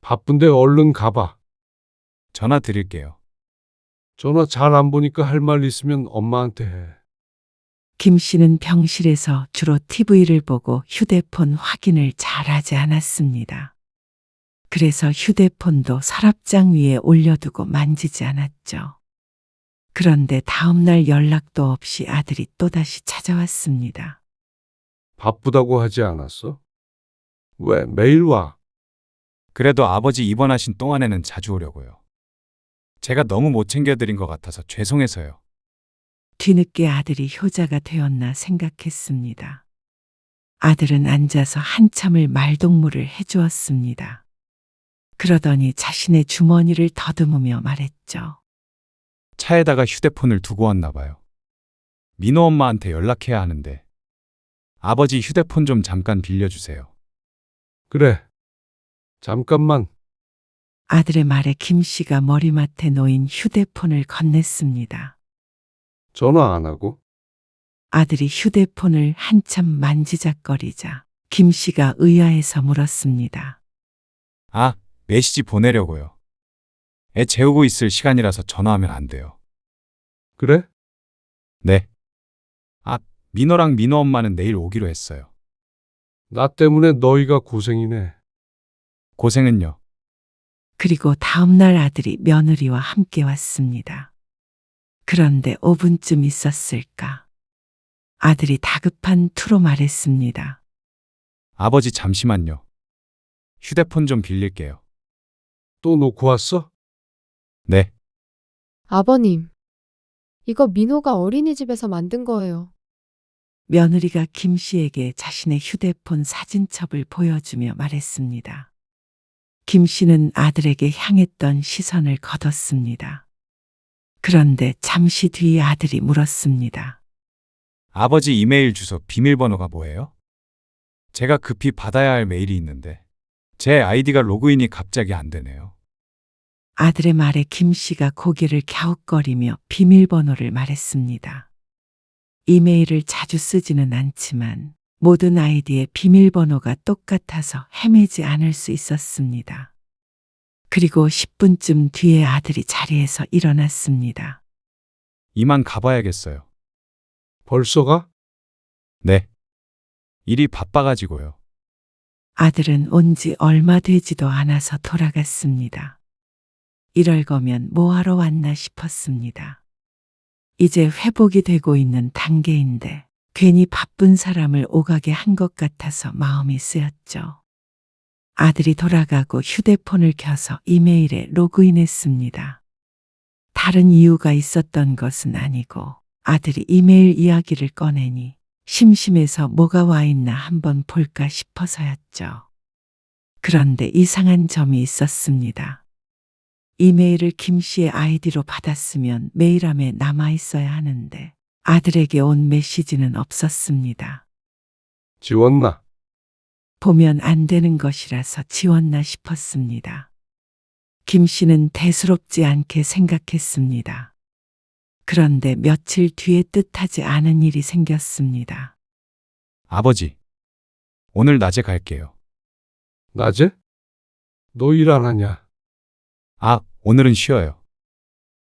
바쁜데 얼른 가봐. 전화 드릴게요. 전화 잘 안 보니까 할 말 있으면 엄마한테 해. 김 씨는 병실에서 주로 TV를 보고 휴대폰 확인을 잘 하지 않았습니다. 그래서 휴대폰도 서랍장 위에 올려두고 만지지 않았죠. 그런데 다음날 연락도 없이 아들이 또다시 찾아왔습니다. 바쁘다고 하지 않았어? 왜 매일 와? 그래도 아버지 입원하신 동안에는 자주 오려고요. 제가 너무 못 챙겨드린 것 같아서 죄송해서요. 뒤늦게 아들이 효자가 되었나 생각했습니다. 아들은 앉아서 한참을 말동무를 해주었습니다. 그러더니 자신의 주머니를 더듬으며 말했죠. 차에다가 휴대폰을 두고 왔나 봐요. 민호 엄마한테 연락해야 하는데. 아버지 휴대폰 좀 잠깐 빌려주세요. 그래. 잠깐만. 아들의 말에 김 씨가 머리맡에 놓인 휴대폰을 건넸습니다. 전화 안 하고? 아들이 휴대폰을 한참 만지작거리자 김 씨가 의아해서 물었습니다. 아, 메시지 보내려고요. 애 재우고 있을 시간이라서 전화하면 안 돼요. 그래? 네. 아, 민호랑 민호 엄마는 내일 오기로 했어요. 나 때문에 너희가 고생이네. 고생은요. 그리고 다음날 아들이 며느리와 함께 왔습니다. 그런데 5분쯤 있었을까? 아들이 다급한 투로 말했습니다. 아버지 잠시만요. 휴대폰 좀 빌릴게요. 또 놓고 왔어? 네. 아버님, 이거 민호가 어린이집에서 만든 거예요. 며느리가 김 씨에게 자신의 휴대폰 사진첩을 보여주며 말했습니다. 김 씨는 아들에게 향했던 시선을 거뒀습니다. 그런데 잠시 뒤 아들이 물었습니다. 아버지 이메일 주소 비밀번호가 뭐예요? 제가 급히 받아야 할 메일이 있는데 제 아이디가 로그인이 갑자기 안 되네요. 아들의 말에 김 씨가 고개를 갸웃거리며 비밀번호를 말했습니다. 이메일을 자주 쓰지는 않지만 모든 아이디의 비밀번호가 똑같아서 헤매지 않을 수 있었습니다. 그리고 10분쯤 뒤에 아들이 자리에서 일어났습니다. 이만 가봐야겠어요. 벌써 가? 네. 일이 바빠가지고요. 아들은 온 지 얼마 되지도 않아서 돌아갔습니다. 이럴 거면 뭐하러 왔나 싶었습니다. 이제 회복이 되고 있는 단계인데 괜히 바쁜 사람을 오가게 한 것 같아서 마음이 쓰였죠. 아들이 돌아가고 휴대폰을 켜서 이메일에 로그인했습니다. 다른 이유가 있었던 것은 아니고 아들이 이메일 이야기를 꺼내니 심심해서 뭐가 와 있나 한번 볼까 싶어서였죠. 그런데 이상한 점이 있었습니다. 이메일을 김 씨의 아이디로 받았으면 메일함에 남아 있어야 하는데 아들에게 온 메시지는 없었습니다. 지웠나? 보면 안 되는 것이라서 지웠나 싶었습니다. 김 씨는 대수롭지 않게 생각했습니다. 그런데 며칠 뒤에 뜻하지 않은 일이 생겼습니다. 아버지, 오늘 낮에 갈게요. 낮에? 너 일 안 하냐? 아, 오늘은 쉬어요.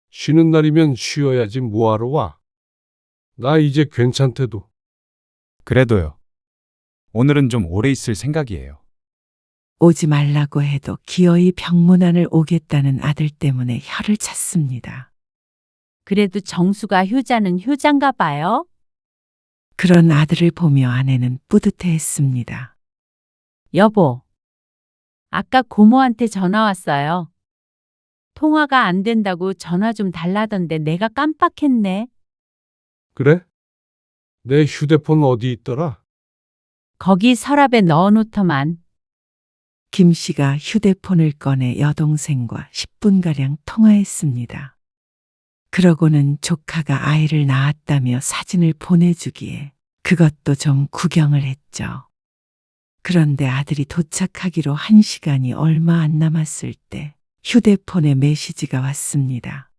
쉬는 날이면 쉬어야지 뭐하러 와? 나 이제 괜찮대도. 그래도요. 오늘은 좀 오래 있을 생각이에요. 오지 말라고 해도 기어이 병문안을 오겠다는 아들 때문에 혀를 찼습니다. 그래도 정수가 효자는 효잔가 봐요. 그런 아들을 보며 아내는 뿌듯해했습니다. 여보, 아까 고모한테 전화 왔어요. 통화가 안 된다고 전화 좀 달라던데 내가 깜빡했네. 그래? 내 휴대폰 어디 있더라? 거기 서랍에 넣어놓더만. 김 씨가 휴대폰을 꺼내 여동생과 10분가량 통화했습니다. 그러고는 조카가 아이를 낳았다며 사진을 보내주기에 그것도 좀 구경을 했죠. 그런데 아들이 도착하기로 1시간이 얼마 안 남았을 때 휴대폰에 메시지가 왔습니다.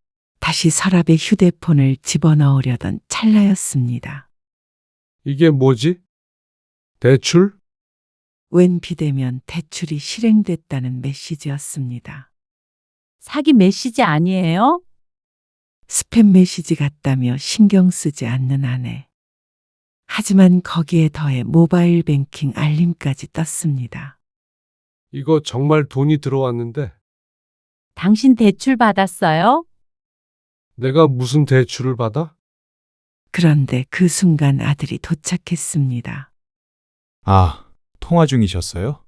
다시 서랍에 휴대폰을 집어넣으려던 찰나였습니다. 이게 뭐지? 대출? 웬 비대면 대출이 실행됐다는 메시지였습니다. 사기 메시지 아니에요? 스팸 메시지 같다며 신경 쓰지 않는 아내. 하지만 거기에 더해 모바일 뱅킹 알림까지 떴습니다. 이거 정말 돈이 들어왔는데 당신 대출 받았어요? 내가 무슨 대출을 받아? 그런데 그 순간 아들이 도착했습니다. 아, 통화 중이셨어요?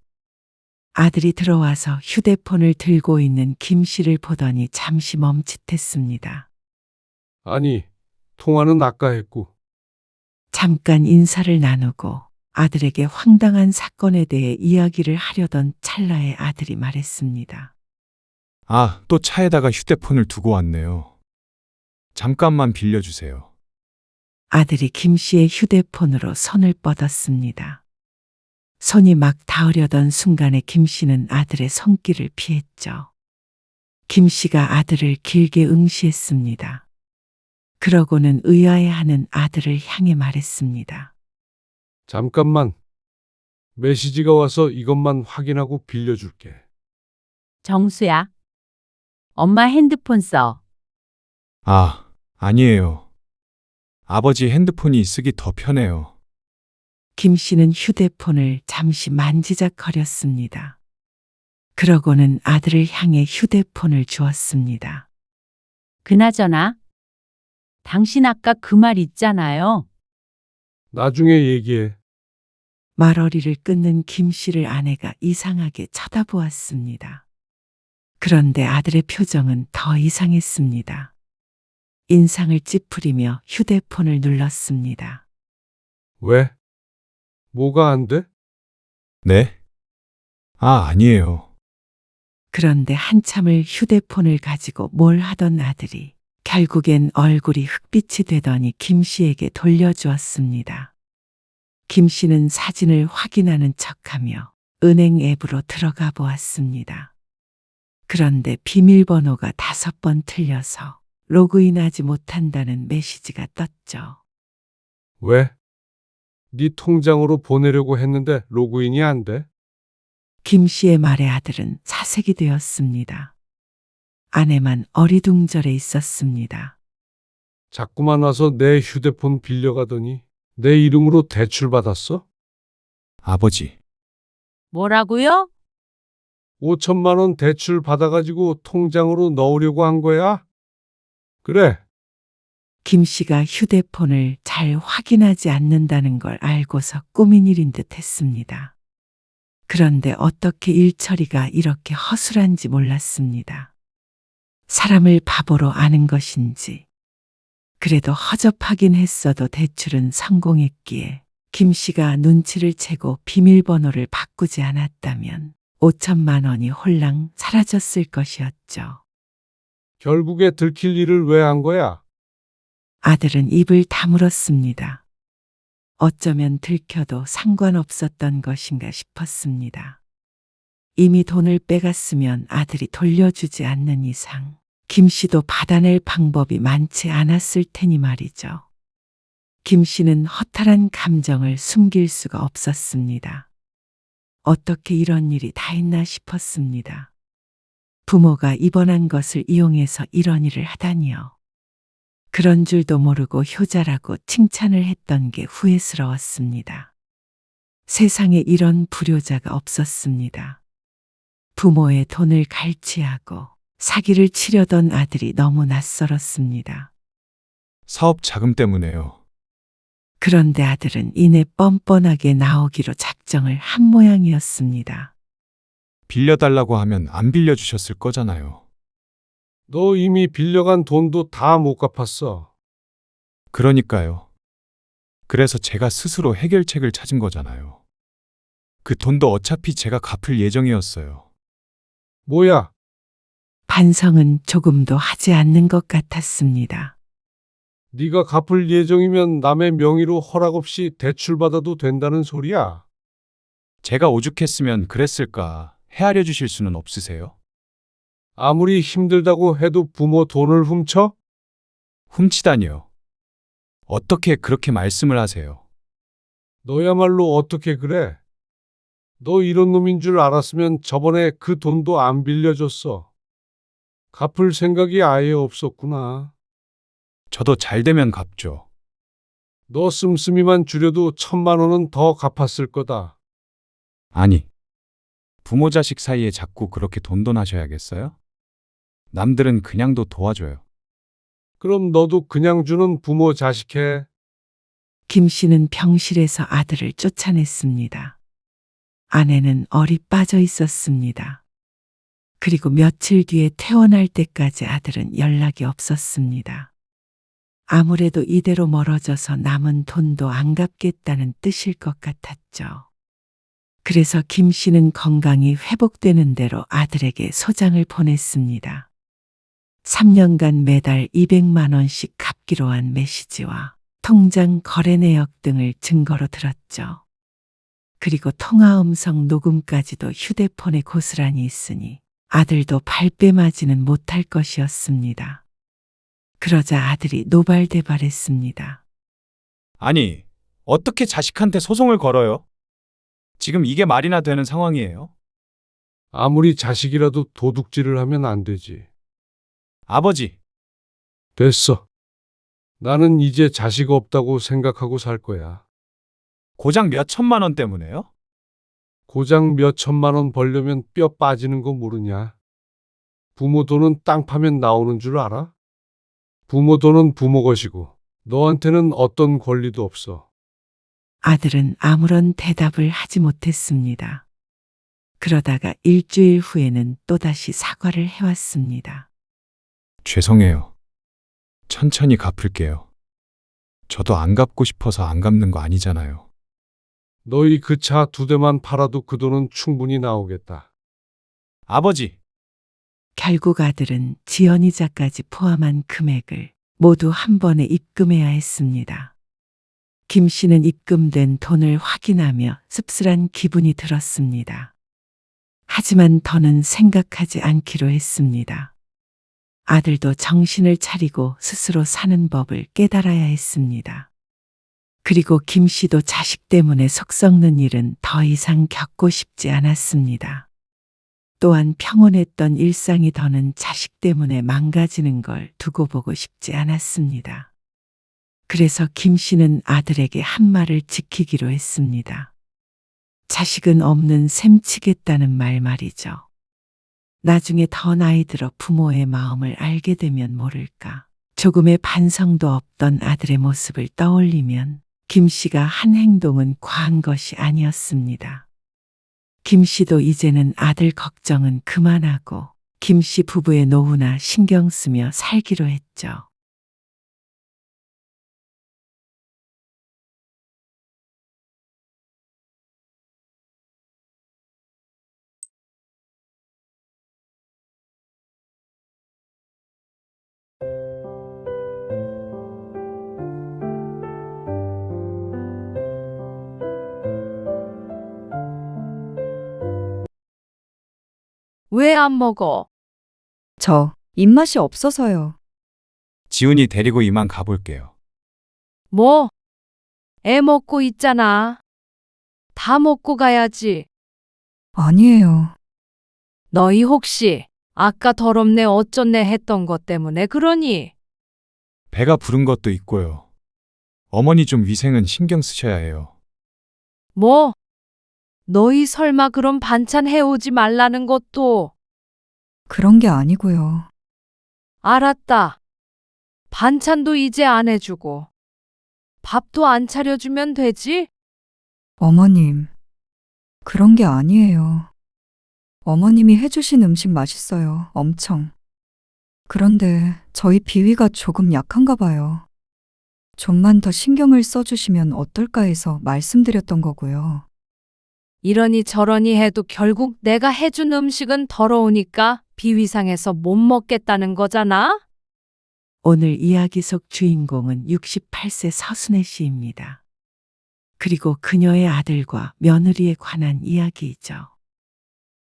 아들이 들어와서 휴대폰을 들고 있는 김 씨를 보더니 잠시 멈칫했습니다. 아니, 통화는 아까 했고. 잠깐 인사를 나누고 아들에게 황당한 사건에 대해 이야기를 하려던 찰나에 아들이 말했습니다. 아, 또 차에다가 휴대폰을 두고 왔네요. 잠깐만 빌려주세요. 아들이 김 씨의 휴대폰으로 손을 뻗었습니다. 손이 막 닿으려던 순간에 김 씨는 아들의 손길을 피했죠. 김 씨가 아들을 길게 응시했습니다. 그러고는 의아해하는 아들을 향해 말했습니다. 잠깐만. 메시지가 와서 이것만 확인하고 빌려줄게. 정수야. 엄마 핸드폰 써. 아, 아니에요. 아버지 핸드폰이 쓰기 더 편해요. 김 씨는 휴대폰을 잠시 만지작거렸습니다. 그러고는 아들을 향해 휴대폰을 주었습니다. 그나저나 당신 아까 그 말 있잖아요. 나중에 얘기해. 말어리를 끊는 김 씨를 아내가 이상하게 쳐다보았습니다. 그런데 아들의 표정은 더 이상했습니다. 인상을 찌푸리며 휴대폰을 눌렀습니다. 왜? 뭐가 안 돼? 네? 아, 아니에요. 그런데 한참을 휴대폰을 가지고 뭘 하던 아들이 결국엔 얼굴이 흑빛이 되더니 김 씨에게 돌려주었습니다. 김 씨는 사진을 확인하는 척하며 은행 앱으로 들어가 보았습니다. 그런데 비밀번호가 5번 틀려서 로그인하지 못한다는 메시지가 떴죠. 왜? 네 통장으로 보내려고 했는데 로그인이 안 돼? 김 씨의 말에 아들은 사색이 되었습니다. 아내만 어리둥절해 있었습니다. 자꾸만 와서 내 휴대폰 빌려가더니 내 이름으로 대출 받았어? 아버지, 뭐라고요? 5천만 원 대출 받아가지고 통장으로 넣으려고 한 거야? 그래. 김 씨가 휴대폰을 잘 확인하지 않는다는 걸 알고서 꾸민 일인 듯 했습니다. 그런데 어떻게 일처리가 이렇게 허술한지 몰랐습니다. 사람을 바보로 아는 것인지. 그래도 허접하긴 했어도 대출은 성공했기에 김 씨가 눈치를 채고 비밀번호를 바꾸지 않았다면 5천만 원이 홀랑 사라졌을 것이었죠. 결국에 들킬 일을 왜 한 거야? 아들은 입을 다물었습니다. 어쩌면 들켜도 상관없었던 것인가 싶었습니다. 이미 돈을 빼갔으면 아들이 돌려주지 않는 이상 김 씨도 받아낼 방법이 많지 않았을 테니 말이죠. 김 씨는 허탈한 감정을 숨길 수가 없었습니다. 어떻게 이런 일이 다 있나 싶었습니다. 부모가 입원한 것을 이용해서 이런 일을 하다니요. 그런 줄도 모르고 효자라고 칭찬을 했던 게 후회스러웠습니다. 세상에 이런 불효자가 없었습니다. 부모의 돈을 갈취하고 사기를 치려던 아들이 너무 낯설었습니다. 사업 자금 때문에요. 그런데 아들은 이내 뻔뻔하게 나오기로 작정을 한 모양이었습니다. 빌려달라고 하면 안 빌려주셨을 거잖아요. 너 이미 빌려간 돈도 다 못 갚았어. 그러니까요. 그래서 제가 스스로 해결책을 찾은 거잖아요. 그 돈도 어차피 제가 갚을 예정이었어요. 뭐야? 반성은 조금도 하지 않는 것 같았습니다. 네가 갚을 예정이면 남의 명의로 허락 없이 대출받아도 된다는 소리야. 제가 오죽했으면 그랬을까 헤아려 주실 수는 없으세요? 아무리 힘들다고 해도 부모 돈을 훔쳐? 훔치다니요. 어떻게 그렇게 말씀을 하세요? 너야말로 어떻게 그래? 너 이런 놈인 줄 알았으면 저번에 그 돈도 안 빌려줬어. 갚을 생각이 아예 없었구나. 저도 잘 되면 갚죠. 너 씀씀이만 줄여도 1,000만 원은 더 갚았을 거다. 아니, 부모 자식 사이에 자꾸 그렇게 돈돈하셔야겠어요? 남들은 그냥도 도와줘요. 그럼 너도 그냥 주는 부모 자식해. 김 씨는 병실에서 아들을 쫓아냈습니다. 아내는 얼이 빠져 있었습니다. 그리고 며칠 뒤에 퇴원할 때까지 아들은 연락이 없었습니다. 아무래도 이대로 멀어져서 남은 돈도 안 갚겠다는 뜻일 것 같았죠. 그래서 김 씨는 건강이 회복되는 대로 아들에게 소장을 보냈습니다. 3년간 매달 200만 원씩 갚기로 한 메시지와 통장 거래 내역 등을 증거로 들었죠. 그리고 통화 음성 녹음까지도 휴대폰에 고스란히 있으니 아들도 발뺌하지는 못할 것이었습니다. 그러자 아들이 노발대발했습니다. 아니, 어떻게 자식한테 소송을 걸어요? 지금 이게 말이나 되는 상황이에요? 아무리 자식이라도 도둑질을 하면 안 되지. 아버지, 됐어. 나는 이제 자식 없다고 생각하고 살 거야. 고작 몇 천만 원 때문에요? 고작 몇 1,000만 원 벌려면 뼈 빠지는 거 모르냐? 부모 돈은 땅 파면 나오는 줄 알아? 부모 돈은 부모 것이고 너한테는 어떤 권리도 없어. 아들은 아무런 대답을 하지 못했습니다. 그러다가 일주일 후에는 또다시 사과를 해왔습니다. 죄송해요. 천천히 갚을게요. 저도 안 갚고 싶어서 안 갚는 거 아니잖아요. 너희 그 차 2대만 팔아도 그 돈은 충분히 나오겠다. 아버지, 결국 아들은 지연이자까지 포함한 금액을 모두 한 번에 입금해야 했습니다. 김 씨는 입금된 돈을 확인하며 씁쓸한 기분이 들었습니다. 하지만 더는 생각하지 않기로 했습니다. 아들도 정신을 차리고 스스로 사는 법을 깨달아야 했습니다. 그리고 김 씨도 자식 때문에 속 썩는 일은 더 이상 겪고 싶지 않았습니다. 또한 평온했던 일상이 더는 자식 때문에 망가지는 걸 두고 보고 싶지 않았습니다. 그래서 김 씨는 아들에게 한 말을 지키기로 했습니다. 자식은 없는 셈 치겠다는 말 말이죠. 나중에 더 나이 들어 부모의 마음을 알게 되면 모를까. 조금의 반성도 없던 아들의 모습을 떠올리면 김 씨가 한 행동은 과한 것이 아니었습니다. 김 씨도 이제는 아들 걱정은 그만하고 김 씨 부부의 노후나 신경 쓰며 살기로 했죠. 왜 안 먹어? 저 입맛이 없어서요. 지훈이 데리고 이만 가볼게요. 뭐? 애 먹고 있잖아. 다 먹고 가야지. 아니에요. 너희 혹시 아까 더럽네 어쩌네 했던 것 때문에 그러니? 배가 부른 것도 있고요. 어머니 좀 위생은 신경 쓰셔야 해요. 뭐? 너희 설마 그럼 반찬 해오지 말라는 것도? 그런 게 아니고요. 알았다. 반찬도 이제 안 해주고. 밥도 안 차려주면 되지? 어머님, 그런 게 아니에요. 어머님이 해주신 음식 맛있어요. 엄청. 그런데 저희 비위가 조금 약한가 봐요. 좀만 더 신경을 써주시면 어떨까 해서 말씀드렸던 거고요. 이러니 저러니 해도 결국 내가 해준 음식은 더러우니까 비위상해서 못 먹겠다는 거잖아? 오늘 이야기 속 주인공은 68세 서순애 씨입니다. 그리고 그녀의 아들과 며느리에 관한 이야기이죠.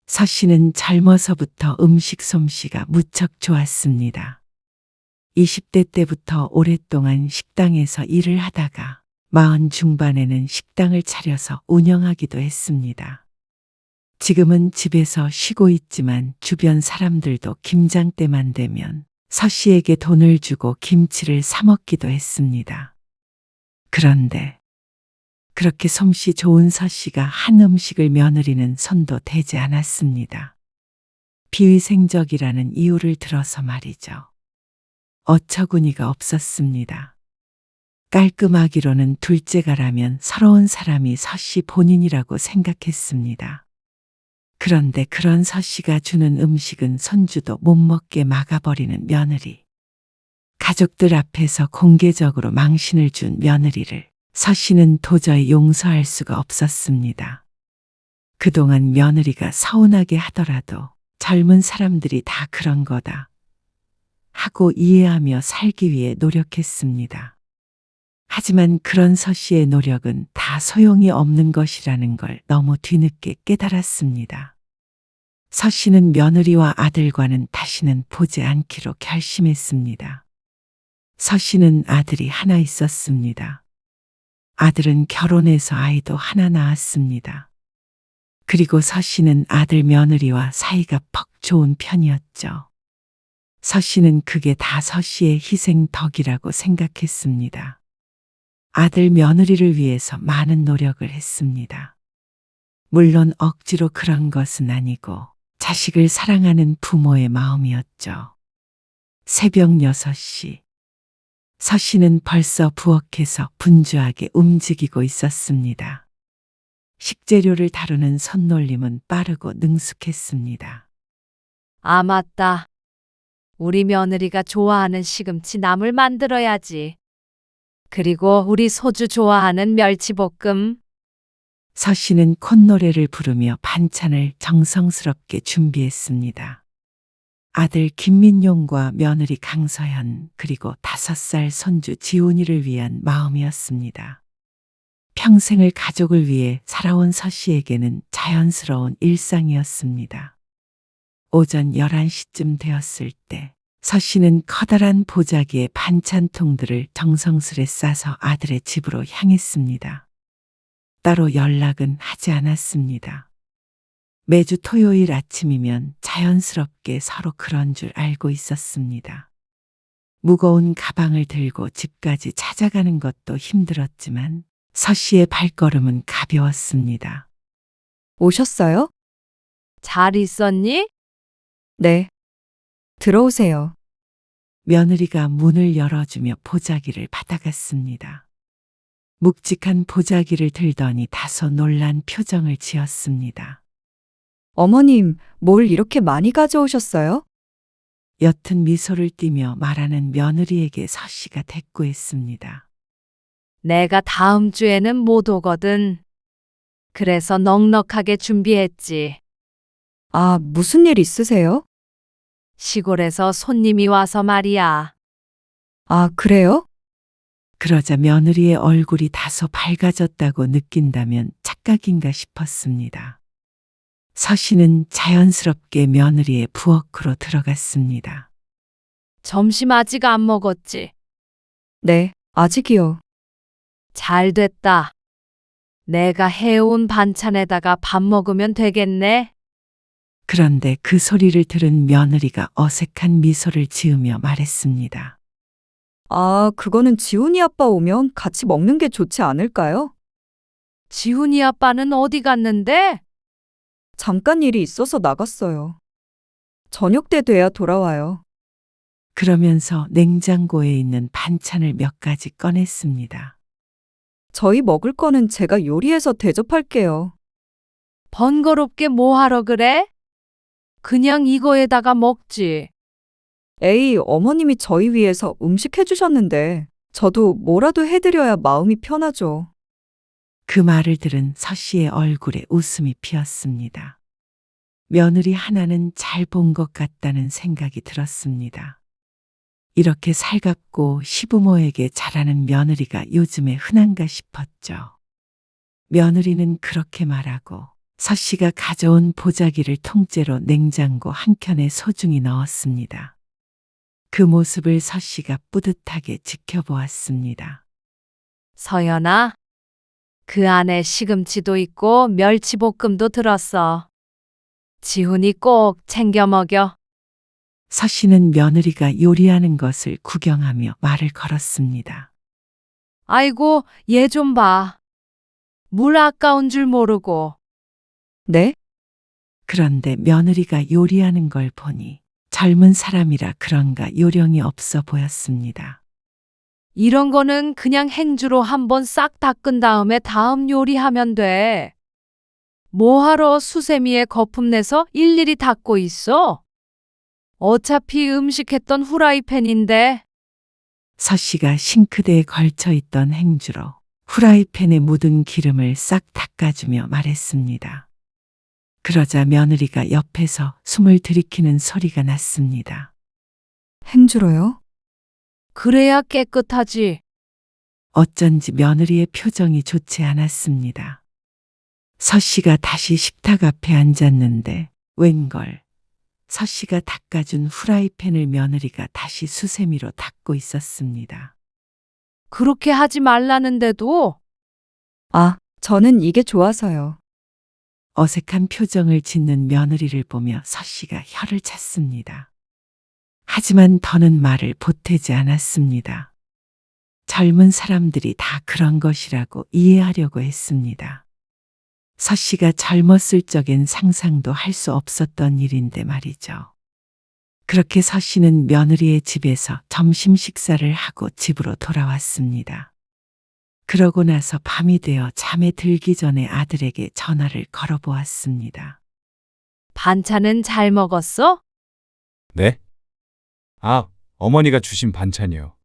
서 씨는 젊어서부터 음식 솜씨가 무척 좋았습니다. 20대 때부터 오랫동안 식당에서 일을 하다가 40 중반에는 식당을 차려서 운영하기도 했습니다. 지금은 집에서 쉬고 있지만 주변 사람들도 김장 때만 되면 서 씨에게 돈을 주고 김치를 사 먹기도 했습니다. 그런데 그렇게 솜씨 좋은 서 씨가 한 음식을 며느리는 손도 대지 않았습니다. 비위생적이라는 이유를 들어서 말이죠. 어처구니가 없었습니다. 깔끔하기로는 둘째가라면 서러운 사람이 서 씨 본인이라고 생각했습니다. 그런데 그런 서 씨가 주는 음식은 손주도 못 먹게 막아버리는 며느리. 가족들 앞에서 공개적으로 망신을 준 며느리를 서 씨는 도저히 용서할 수가 없었습니다. 그동안 며느리가 서운하게 하더라도 젊은 사람들이 다 그런 거다 하고 이해하며 살기 위해 노력했습니다. 하지만 그런 서 씨의 노력은 다 소용이 없는 것이라는 걸 너무 뒤늦게 깨달았습니다. 서 씨는 며느리와 아들과는 다시는 보지 않기로 결심했습니다. 서 씨는 아들이 하나 있었습니다. 아들은 결혼해서 아이도 하나 낳았습니다. 그리고 서 씨는 아들 며느리와 사이가 퍽 좋은 편이었죠. 서 씨는 그게 다 서 씨의 희생 덕이라고 생각했습니다. 아들 며느리를 위해서 많은 노력을 했습니다. 물론 억지로 그런 것은 아니고 자식을 사랑하는 부모의 마음이었죠. 새벽 6시. 서 씨는 벌써 부엌에서 분주하게 움직이고 있었습니다. 식재료를 다루는 손놀림은 빠르고 능숙했습니다. 아, 맞다. 우리 며느리가 좋아하는 시금치 나물 만들어야지. 그리고 우리 소주 좋아하는 멸치볶음. 서 씨는 콧노래를 부르며 반찬을 정성스럽게 준비했습니다. 아들 김민용과 며느리 강서현 그리고 5살 손주 지훈이를 위한 마음이었습니다. 평생을 가족을 위해 살아온 서 씨에게는 자연스러운 일상이었습니다. 오전 11시쯤 되었을 때 서 씨는 커다란 보자기에 반찬통들을 정성스레 싸서 아들의 집으로 향했습니다. 따로 연락은 하지 않았습니다. 매주 토요일 아침이면 자연스럽게 서로 그런 줄 알고 있었습니다. 무거운 가방을 들고 집까지 찾아가는 것도 힘들었지만 서 씨의 발걸음은 가벼웠습니다. 오셨어요? 잘 있었니? 네. 들어오세요. 며느리가 문을 열어주며 보자기를 받아갔습니다. 묵직한 보자기를 들더니 다소 놀란 표정을 지었습니다. 어머님, 뭘 이렇게 많이 가져오셨어요? 옅은 미소를 띠며 말하는 며느리에게 서 씨가 대꾸했습니다. 내가 다음 주에는 못 오거든. 그래서 넉넉하게 준비했지. 아, 무슨 일 있으세요? 시골에서 손님이 와서 말이야. 아, 그래요? 그러자 며느리의 얼굴이 다소 밝아졌다고 느낀다면 착각인가 싶었습니다. 서 씨는 자연스럽게 며느리의 부엌으로 들어갔습니다. 점심 아직 안 먹었지? 네, 아직이요. 잘 됐다. 내가 해온 반찬에다가 밥 먹으면 되겠네. 그런데 그 소리를 들은 며느리가 어색한 미소를 지으며 말했습니다. 아, 그거는 지훈이 아빠 오면 같이 먹는 게 좋지 않을까요? 지훈이 아빠는 어디 갔는데? 잠깐 일이 있어서 나갔어요. 저녁 때 돼야 돌아와요. 그러면서 냉장고에 있는 반찬을 몇 가지 꺼냈습니다. 저희 먹을 거는 제가 요리해서 대접할게요. 번거롭게 뭐 하러 그래? 그냥 이거에다가 먹지. 에이, 어머님이 저희 위해서 음식 해주셨는데 저도 뭐라도 해드려야 마음이 편하죠. 그 말을 들은 서 씨의 얼굴에 웃음이 피었습니다. 며느리 하나는 잘 본 것 같다는 생각이 들었습니다. 이렇게 살갑고 시부모에게 잘하는 며느리가 요즘에 흔한가 싶었죠. 며느리는 그렇게 말하고 서 씨가 가져온 보자기를 통째로 냉장고 한켠에 소중히 넣었습니다. 그 모습을 서 씨가 뿌듯하게 지켜보았습니다. 서연아, 그 안에 시금치도 있고 멸치볶음도 들었어. 지훈이 꼭 챙겨 먹여. 서 씨는 며느리가 요리하는 것을 구경하며 말을 걸었습니다. 아이고, 얘 좀 봐. 물 아까운 줄 모르고. 네? 그런데 며느리가 요리하는 걸 보니 젊은 사람이라 그런가 요령이 없어 보였습니다. 이런 거는 그냥 행주로 한번 싹 닦은 다음에 다음 요리하면 돼. 뭐하러 수세미에 거품 내서 일일이 닦고 있어? 어차피 음식했던 후라이팬인데. 서 씨가 싱크대에 걸쳐 있던 행주로 후라이팬에 묻은 기름을 싹 닦아주며 말했습니다. 그러자 며느리가 옆에서 숨을 들이키는 소리가 났습니다. 행주로요? 그래야 깨끗하지. 어쩐지 며느리의 표정이 좋지 않았습니다. 서 씨가 다시 식탁 앞에 앉았는데 웬걸 서 씨가 닦아준 후라이팬을 며느리가 다시 수세미로 닦고 있었습니다. 그렇게 하지 말라는데도. 아, 저는 이게 좋아서요. 어색한 표정을 짓는 며느리를 보며 서 씨가 혀를 찼습니다. 하지만 더는 말을 보태지 않았습니다. 젊은 사람들이 다 그런 것이라고 이해하려고 했습니다. 서 씨가 젊었을 적엔 상상도 할 수 없었던 일인데 말이죠. 그렇게 서 씨는 며느리의 집에서 점심 식사를 하고 집으로 돌아왔습니다. 그러고 나서 밤이 되어 잠에 들기 전에 아들에게 전화를 걸어보았습니다. 반찬은 잘 먹었어? 네? 아, 어머니가 주신 반찬이요.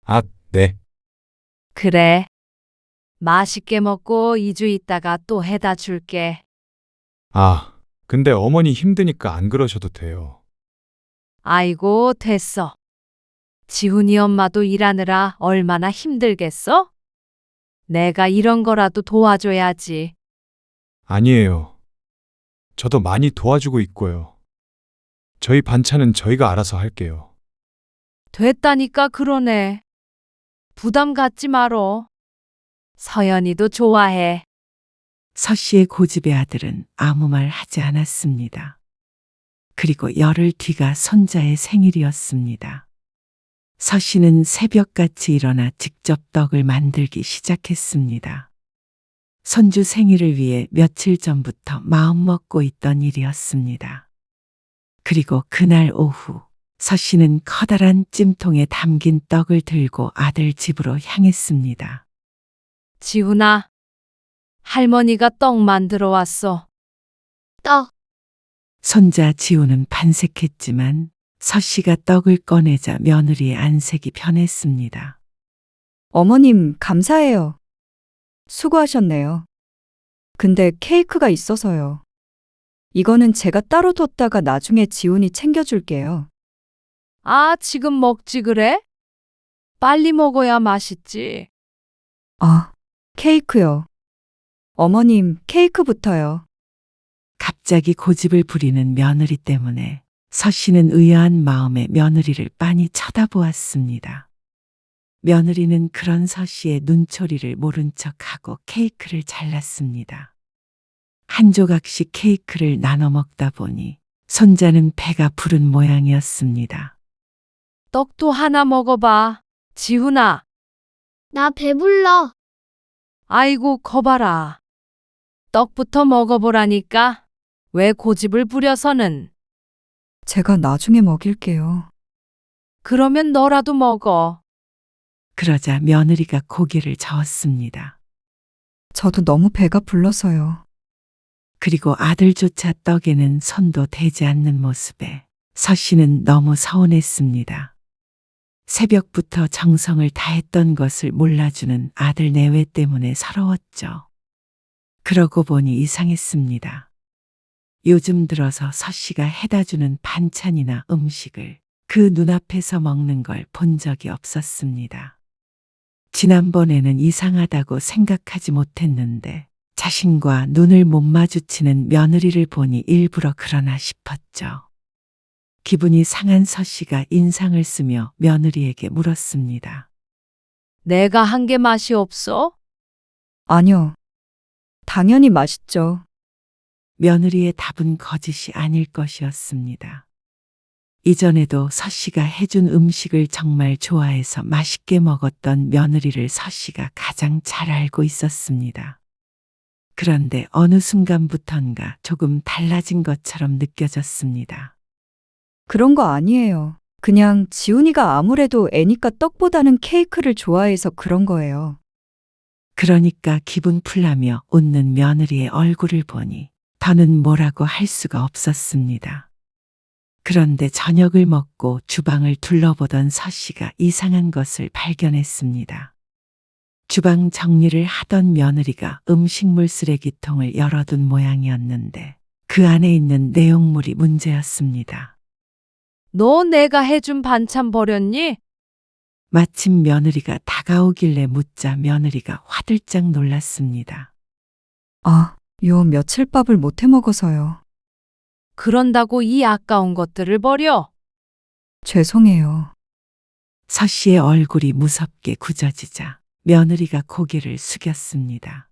아, 네. 그래. 맛있게 먹고 2주 있다가 또 해다 줄게. 아, 근데 어머니 힘드니까 안 그러셔도 돼요. 아이고, 됐어. 지훈이 엄마도 일하느라 얼마나 힘들겠어? 내가 이런 거라도 도와줘야지. 아니에요. 저도 많이 도와주고 있고요. 저희 반찬은 저희가 알아서 할게요. 됐다니까 그러네. 부담 갖지 말어. 서연이도 좋아해. 서 씨의 고집의 아들은 아무 말 하지 않았습니다. 그리고 열흘 뒤가 손자의 생일이었습니다. 서 씨는 새벽같이 일어나 직접 떡을 만들기 시작했습니다. 손주 생일을 위해 며칠 전부터 마음먹고 있던 일이었습니다. 그리고 그날 오후 서 씨는 커다란 찜통에 담긴 떡을 들고 아들 집으로 향했습니다. 지훈아, 할머니가 떡 만들어 왔어. 떡. 손자 지우는 반색했지만 서 씨가 떡을 꺼내자 며느리의 안색이 변했습니다. 어머님, 감사해요. 수고하셨네요. 근데 케이크가 있어서요. 이거는 제가 따로 뒀다가 나중에 지훈이 챙겨줄게요. 아, 지금 먹지 그래? 빨리 먹어야 맛있지. 아, 케이크요. 어머님, 케이크부터요. 갑자기 고집을 부리는 며느리 때문에 서 씨는 의아한 마음에 며느리를 빤히 쳐다보았습니다. 며느리는 그런 서씨의 눈초리를 모른 척하고 케이크를 잘랐습니다. 한 조각씩 케이크를 나눠 먹다 보니 손자는 배가 부른 모양이었습니다. 떡도 하나 먹어봐. 지훈아. 나 배불러. 아이고, 거봐라. 떡부터 먹어보라니까. 왜 고집을 부려서는. 제가 나중에 먹일게요. 그러면 너라도 먹어. 그러자 며느리가 고개를 저었습니다. 저도 너무 배가 불러서요. 그리고 아들조차 떡에는 손도 대지 않는 모습에 서씨는 너무 서운했습니다. 새벽부터 정성을 다했던 것을 몰라주는 아들 내외 때문에 서러웠죠. 그러고 보니 이상했습니다. 요즘 들어서 서씨가 해다주는 반찬이나 음식을 그 눈앞에서 먹는 걸 본 적이 없었습니다. 지난번에는 이상하다고 생각하지 못했는데 자신과 눈을 못 마주치는 며느리를 보니 일부러 그러나 싶었죠. 기분이 상한 서씨가 인상을 쓰며 며느리에게 물었습니다. 내가 한 게 맛이 없어? 아니요. 당연히 맛있죠. 며느리의 답은 거짓이 아닐 것이었습니다. 이전에도 서씨가 해준 음식을 정말 좋아해서 맛있게 먹었던 며느리를 서씨가 가장 잘 알고 있었습니다. 그런데 어느 순간부턴가 조금 달라진 것처럼 느껴졌습니다. 그런 거 아니에요. 그냥 지훈이가 아무래도 애니까 떡보다는 케이크를 좋아해서 그런 거예요. 그러니까 기분 풀라며 웃는 며느리의 얼굴을 보니 더는 뭐라고 할 수가 없었습니다. 그런데 저녁을 먹고 주방을 둘러보던 서씨가 이상한 것을 발견했습니다. 주방 정리를 하던 며느리가 음식물 쓰레기통을 열어둔 모양이었는데 그 안에 있는 내용물이 문제였습니다. 너 내가 해준 반찬 버렸니? 마침 며느리가 다가오길래 묻자 며느리가 화들짝 놀랐습니다. 아, 요 며칠 밥을 못 해 먹어서요. 그런다고 이 아까운 것들을 버려? 죄송해요. 서씨의 얼굴이 무섭게 굳어지자 며느리가 고개를 숙였습니다.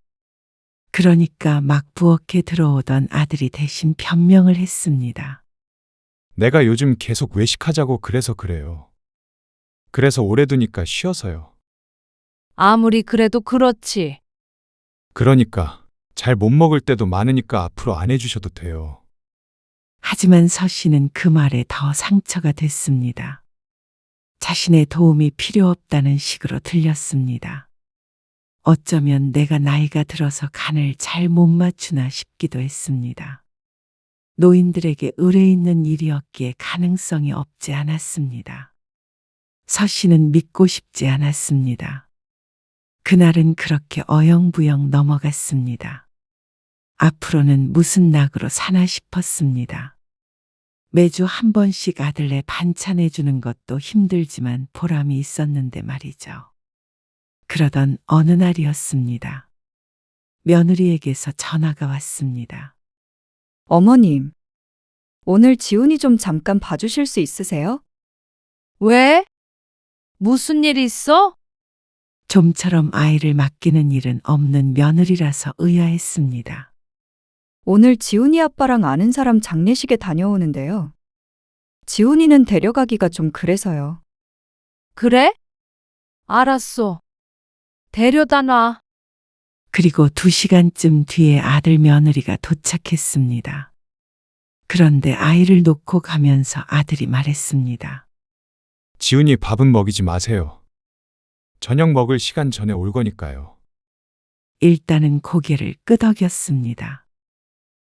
그러니까 막 부엌에 들어오던 아들이 대신 변명을 했습니다. 내가 요즘 계속 외식하자고 그래서 그래요. 그래서 오래 두니까 쉬어서요. 아무리 그래도 그렇지. 그러니까 잘 못 먹을 때도 많으니까 앞으로 안 해주셔도 돼요. 하지만 서씨는 그 말에 더 상처가 됐습니다. 자신의 도움이 필요 없다는 식으로 들렸습니다. 어쩌면 내가 나이가 들어서 간을 잘 못 맞추나 싶기도 했습니다. 노인들에게 의뢰 있는 일이었기에 가능성이 없지 않았습니다. 서씨는 믿고 싶지 않았습니다. 그날은 그렇게 어영부영 넘어갔습니다. 앞으로는 무슨 낙으로 사나 싶었습니다. 매주 한 번씩 아들네 반찬해주는 것도 힘들지만 보람이 있었는데 말이죠. 그러던 어느 날이었습니다. 며느리에게서 전화가 왔습니다. 어머님, 오늘 지훈이 좀 잠깐 봐주실 수 있으세요? 왜? 무슨 일 있어? 좀처럼 아이를 맡기는 일은 없는 며느리라서 의아했습니다. 오늘 지훈이 아빠랑 아는 사람 장례식에 다녀오는데요. 지훈이는 데려가기가 좀 그래서요. 그래? 알았어. 데려다 놔. 그리고 2시간쯤 뒤에 아들 며느리가 도착했습니다. 그런데 아이를 놓고 가면서 아들이 말했습니다. 지훈이 밥은 먹이지 마세요. 저녁 먹을 시간 전에 올 거니까요. 일단은 고개를 끄덕였습니다.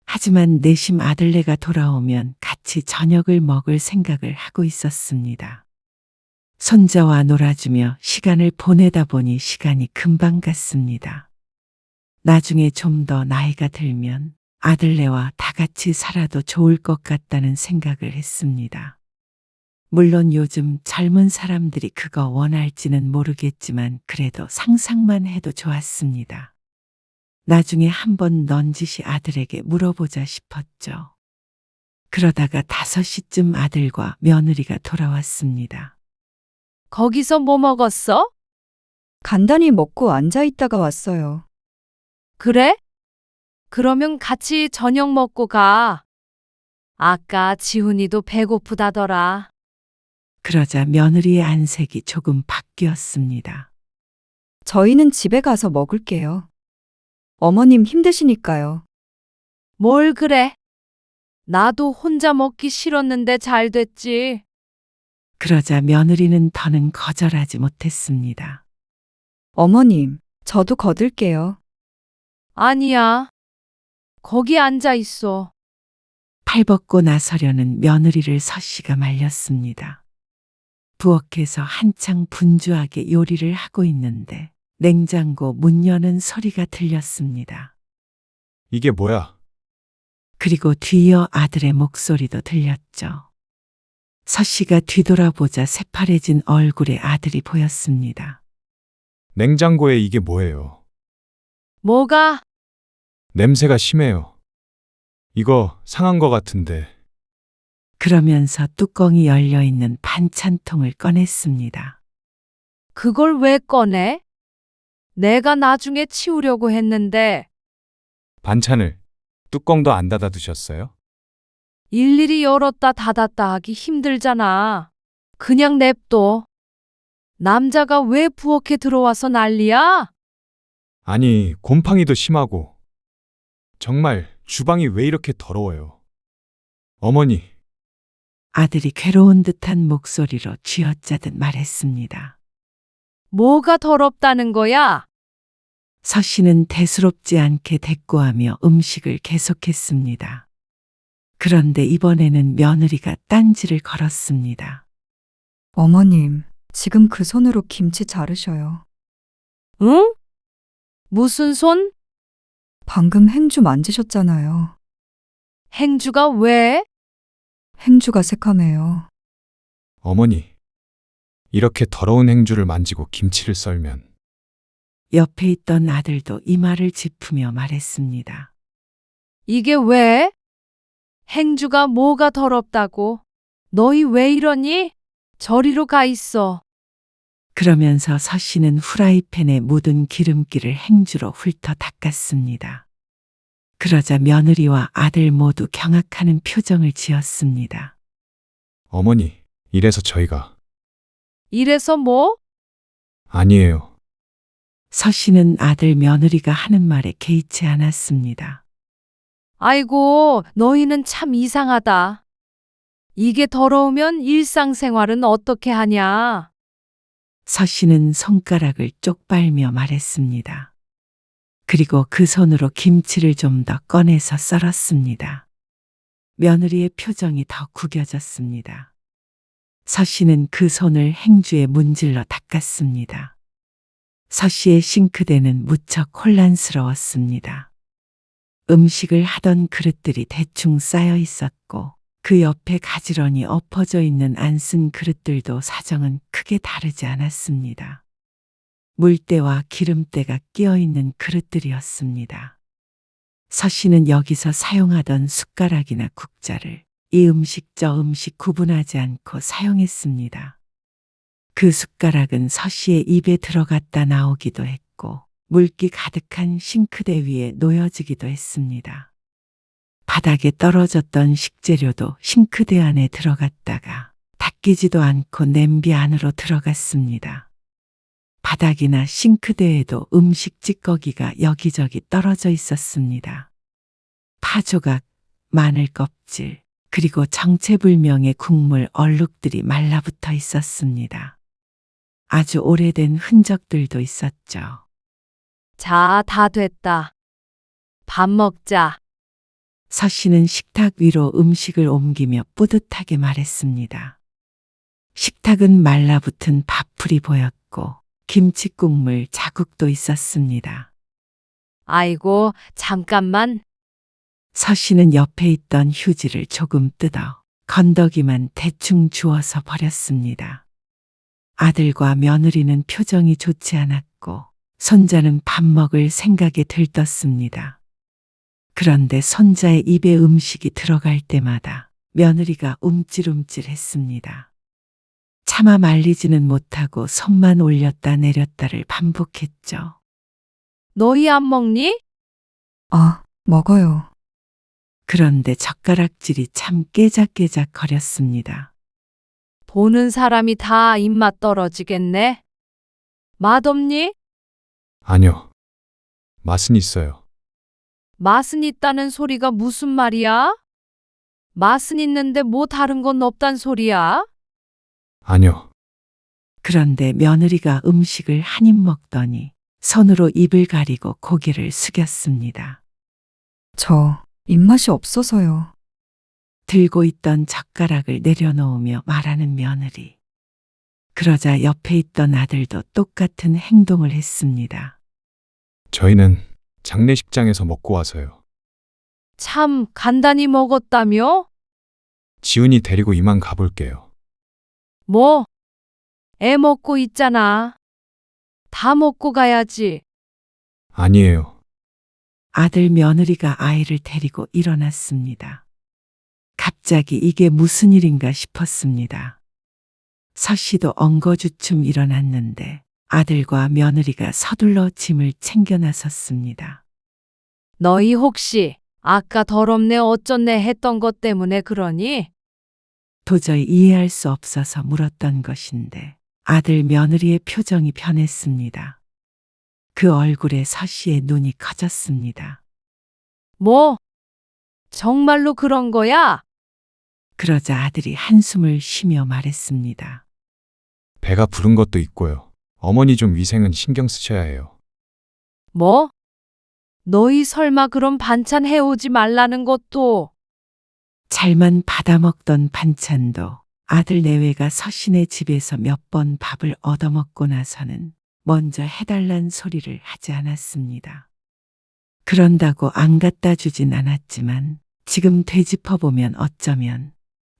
하지만 내심 아들네가 돌아오면 같이 저녁을 먹을 생각을 하고 있었습니다. 손자와 놀아주며 시간을 보내다 보니 시간이 금방 갔습니다. 나중에 좀 더 나이가 들면 아들네와 다 같이 살아도 좋을 것 같다는 생각을 했습니다. 물론 요즘 젊은 사람들이 그거 원할지는 모르겠지만 그래도 상상만 해도 좋았습니다. 나중에 한번 넌지시 아들에게 물어보자 싶었죠. 그러다가 5시쯤 아들과 며느리가 돌아왔습니다. 거기서 뭐 먹었어? 간단히 먹고 앉아 있다가 왔어요. 그래? 그러면 같이 저녁 먹고 가. 아까 지훈이도 배고프다더라. 그러자 며느리의 안색이 조금 바뀌었습니다. 저희는 집에 가서 먹을게요. 어머님 힘드시니까요. 뭘 그래? 나도 혼자 먹기 싫었는데 잘 됐지. 그러자 며느리는 더는 거절하지 못했습니다. 어머님, 저도 거들게요. 아니야. 거기 앉아 있어. 팔벗고 나서려는 며느리를 서씨가 말렸습니다. 부엌에서 한창 분주하게 요리를 하고 있는데 냉장고 문 여는 소리가 들렸습니다. 이게 뭐야? 그리고 뒤이어 아들의 목소리도 들렸죠. 서씨가 뒤돌아보자 새파래진 얼굴의 아들이 보였습니다. 냉장고에 이게 뭐예요? 뭐가? 냄새가 심해요. 이거 상한 거 같은데. 그러면서 뚜껑이 열려 있는 반찬통을 꺼냈습니다. 그걸 왜 꺼내? 내가 나중에 치우려고 했는데 반찬을 뚜껑도 안 닫아 두셨어요? 일일이 열었다 닫았다 하기 힘들잖아. 그냥 냅둬. 남자가 왜 부엌에 들어와서 난리야? 아니, 곰팡이도 심하고. 정말 주방이 왜 이렇게 더러워요? 어머니, 아들이 괴로운 듯한 목소리로 쥐어짜듯 말했습니다. 뭐가 더럽다는 거야? 서씨는 대수롭지 않게 대꾸하며 음식을 계속했습니다. 그런데 이번에는 며느리가 딴지를 걸었습니다. 어머님, 지금 그 손으로 김치 자르셔요. 응? 무슨 손? 방금 행주 만지셨잖아요. 행주가 왜? 행주가 새카매요. 어머니. 이렇게 더러운 행주를 만지고 김치를 썰면 옆에 있던 아들도 이마를 짚으며 말했습니다. 이게 왜? 행주가 뭐가 더럽다고? 너희 왜 이러니? 저리로 가 있어. 그러면서 서씨는 후라이팬에 묻은 기름기를 행주로 훑어 닦았습니다. 그러자 며느리와 아들 모두 경악하는 표정을 지었습니다. 어머니, 이래서 저희가 이래서 뭐? 아니에요. 서씨는 아들 며느리가 하는 말에 개의치 않았습니다. 아이고, 너희는 참 이상하다. 이게 더러우면 일상생활은 어떻게 하냐? 서씨는 손가락을 쪽빨며 말했습니다. 그리고 그 손으로 김치를 좀 더 꺼내서 썰었습니다. 며느리의 표정이 더 구겨졌습니다. 서씨는 그 손을 행주에 문질러 닦았습니다. 서씨의 싱크대는 무척 혼란스러웠습니다. 음식을 하던 그릇들이 대충 쌓여 있었고 그 옆에 가지런히 엎어져 있는 안 쓴 그릇들도 사정은 크게 다르지 않았습니다. 물때와 기름때가 끼어 있는 그릇들이었습니다. 서씨는 여기서 사용하던 숟가락이나 국자를 이 음식 저 음식 구분하지 않고 사용했습니다. 그 숟가락은 서씨의 입에 들어갔다 나오기도 했고 물기 가득한 싱크대 위에 놓여지기도 했습니다. 바닥에 떨어졌던 식재료도 싱크대 안에 들어갔다가 닦이지도 않고 냄비 안으로 들어갔습니다. 바닥이나 싱크대에도 음식 찌꺼기가 여기저기 떨어져 있었습니다. 파조각, 마늘 껍질, 그리고 정체불명의 국물 얼룩들이 말라붙어 있었습니다. 아주 오래된 흔적들도 있었죠. 자, 다 됐다. 밥 먹자. 서씨는 식탁 위로 음식을 옮기며 뿌듯하게 말했습니다. 식탁은 말라붙은 밥풀이 보였고 김치 국물 자국도 있었습니다. 아이고, 잠깐만. 서씨는 옆에 있던 휴지를 조금 뜯어 건더기만 대충 주워서 버렸습니다. 아들과 며느리는 표정이 좋지 않았고 손자는 밥 먹을 생각에 들떴습니다. 그런데 손자의 입에 음식이 들어갈 때마다 며느리가 움찔움찔했습니다. 차마 말리지는 못하고 손만 올렸다 내렸다를 반복했죠. 너희 안 먹니? 아, 먹어요. 그런데 젓가락질이 참 깨작깨작 거렸습니다. 보는 사람이 다 입맛 떨어지겠네. 맛없니? 아니요. 맛은 있어요. 맛은 있다는 소리가 무슨 말이야? 맛은 있는데 뭐 다른 건 없단 소리야? 아니요. 그런데 며느리가 음식을 한 입 먹더니 손으로 입을 가리고 고개를 숙였습니다. 저 입맛이 없어서요. 들고 있던 젓가락을 내려놓으며 말하는 며느리. 그러자 옆에 있던 아들도 똑같은 행동을 했습니다. 저희는 장례식장에서 먹고 와서요. 참 간단히 먹었다며? 지훈이 데리고 이만 가볼게요. 뭐? 애 먹고 있잖아. 다 먹고 가야지. 아니에요. 아들 며느리가 아이를 데리고 일어났습니다. 갑자기 이게 무슨 일인가 싶었습니다. 서 씨도 엉거주춤 일어났는데 아들과 며느리가 서둘러 짐을 챙겨 나섰습니다. 너희 혹시 아까 더럽네 어쩌네 했던 것 때문에 그러니? 도저히 이해할 수 없어서 물었던 것인데 아들 며느리의 표정이 변했습니다. 그 얼굴에 서 씨의 눈이 커졌습니다. 뭐? 정말로 그런 거야? 그러자 아들이 한숨을 쉬며 말했습니다. 배가 부른 것도 있고요. 어머니 좀 위생은 신경 쓰셔야 해요. 뭐? 너희 설마 그런 반찬 해오지 말라는 것도? 잘만 받아먹던 반찬도 아들 내외가 서신의 집에서 몇 번 밥을 얻어먹고 나서는 먼저 해달란 소리를 하지 않았습니다. 그런다고 안 갖다 주진 않았지만 지금 되짚어보면 어쩌면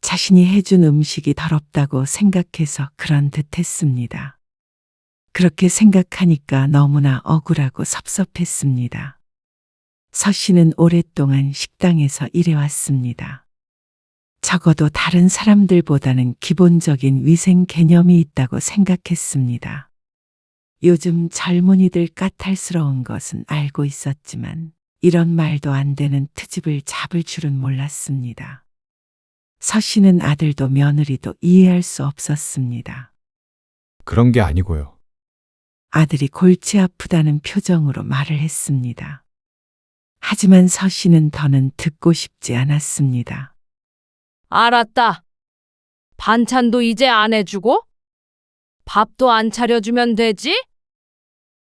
자신이 해준 음식이 더럽다고 생각해서 그런 듯 했습니다. 그렇게 생각하니까 너무나 억울하고 섭섭했습니다. 서 씨는 오랫동안 식당에서 일해왔습니다. 적어도 다른 사람들보다는 기본적인 위생 개념이 있다고 생각했습니다. 요즘 젊은이들 까탈스러운 것은 알고 있었지만 이런 말도 안 되는 트집을 잡을 줄은 몰랐습니다. 서 씨는 아들도 며느리도 이해할 수 없었습니다. 그런 게 아니고요. 아들이 골치 아프다는 표정으로 말을 했습니다. 하지만 서 씨는 더는 듣고 싶지 않았습니다. 알았다. 반찬도 이제 안 해주고? 밥도 안 차려주면 되지?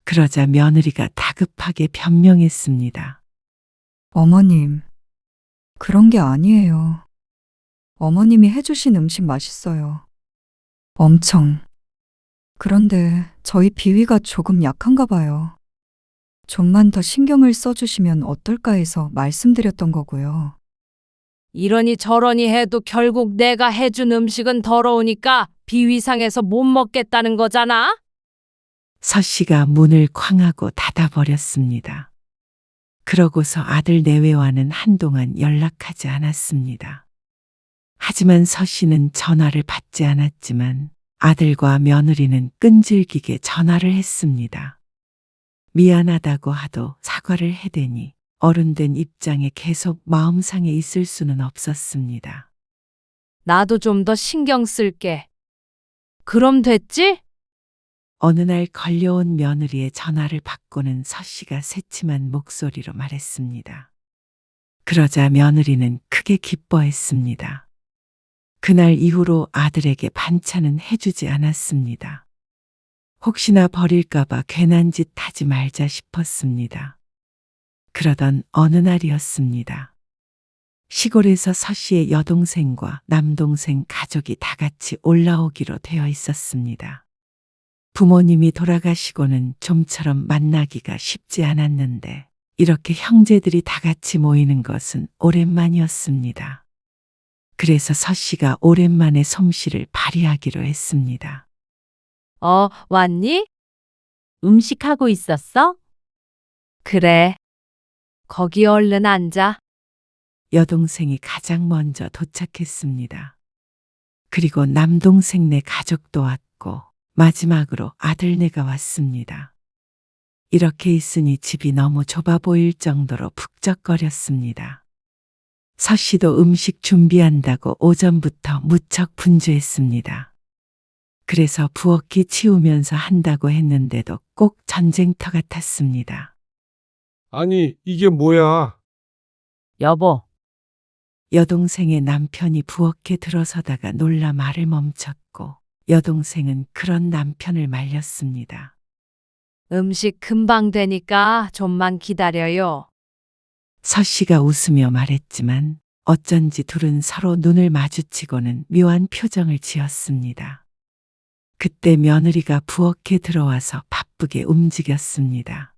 그러자 며느리가 다급하게 변명했습니다. 어머님, 그런 게 아니에요. 어머님이 해주신 음식 맛있어요. 엄청. 그런데 저희 비위가 조금 약한가 봐요. 좀만 더 신경을 써주시면 어떨까 해서 말씀드렸던 거고요. 이러니 저러니 해도 결국 내가 해준 음식은 더러우니까 비위상해서 못 먹겠다는 거잖아? 서 씨가 문을 쾅하고 닫아버렸습니다. 그러고서 아들 내외와는 한동안 연락하지 않았습니다. 하지만 서 씨는 전화를 받지 않았지만 아들과 며느리는 끈질기게 전화를 했습니다. 미안하다고 하도 사과를 해대니 어른된 입장에 계속 마음상에 있을 수는 없었습니다. 나도 좀 더 신경 쓸게. 그럼 됐지? 어느 날 걸려온 며느리의 전화를 받고는 서 씨가 새침한 목소리로 말했습니다. 그러자 며느리는 크게 기뻐했습니다. 그날 이후로 아들에게 반찬은 해주지 않았습니다. 혹시나 버릴까봐 괜한 짓 하지 말자 싶었습니다. 그러던 어느 날이었습니다. 시골에서 서 씨의 여동생과 남동생 가족이 다 같이 올라오기로 되어 있었습니다. 부모님이 돌아가시고는 좀처럼 만나기가 쉽지 않았는데 이렇게 형제들이 다 같이 모이는 것은 오랜만이었습니다. 그래서 서 씨가 오랜만에 솜씨를 발휘하기로 했습니다. 왔니? 음식하고 있었어? 그래. 거기 얼른 앉아. 여동생이 가장 먼저 도착했습니다. 그리고 남동생네 가족도 왔고 마지막으로 아들네가 왔습니다. 이렇게 있으니 집이 너무 좁아 보일 정도로 북적거렸습니다. 서 씨도 음식 준비한다고 오전부터 무척 분주했습니다. 그래서 부엌이 치우면서 한다고 했는데도 꼭 전쟁터 같았습니다. 아니, 이게 뭐야? 여보, 여동생의 남편이 부엌에 들어서다가 놀라 말을 멈췄고 여동생은 그런 남편을 말렸습니다. 음식 금방 되니까 좀만 기다려요. 서 씨가 웃으며 말했지만 어쩐지 둘은 서로 눈을 마주치고는 묘한 표정을 지었습니다. 그때 며느리가 부엌에 들어와서 바쁘게 움직였습니다.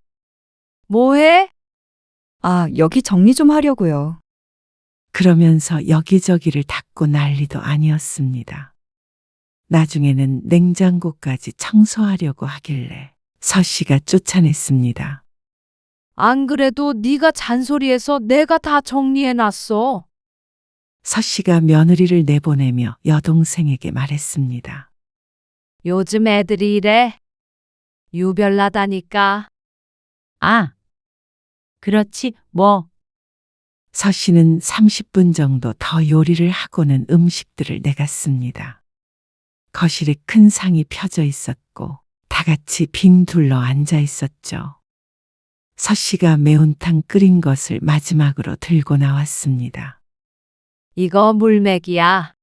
뭐해? 아, 여기 정리 좀 하려고요. 그러면서 여기저기를 닦고 난리도 아니었습니다. 나중에는 냉장고까지 청소하려고 하길래 서 씨가 쫓아냈습니다. 안 그래도 네가 잔소리해서 내가 다 정리해놨어. 서 씨가 며느리를 내보내며 여동생에게 말했습니다. 요즘 애들이 이래. 유별나다니까. 아, 그렇지, 뭐. 서 씨는 30분 정도 더 요리를 하고는 음식들을 내갔습니다. 거실에 큰 상이 펴져 있었고 다 같이 빙 둘러 앉아 있었죠. 서 씨가 매운탕 끓인 것을 마지막으로 들고 나왔습니다. 이거 물맥이야.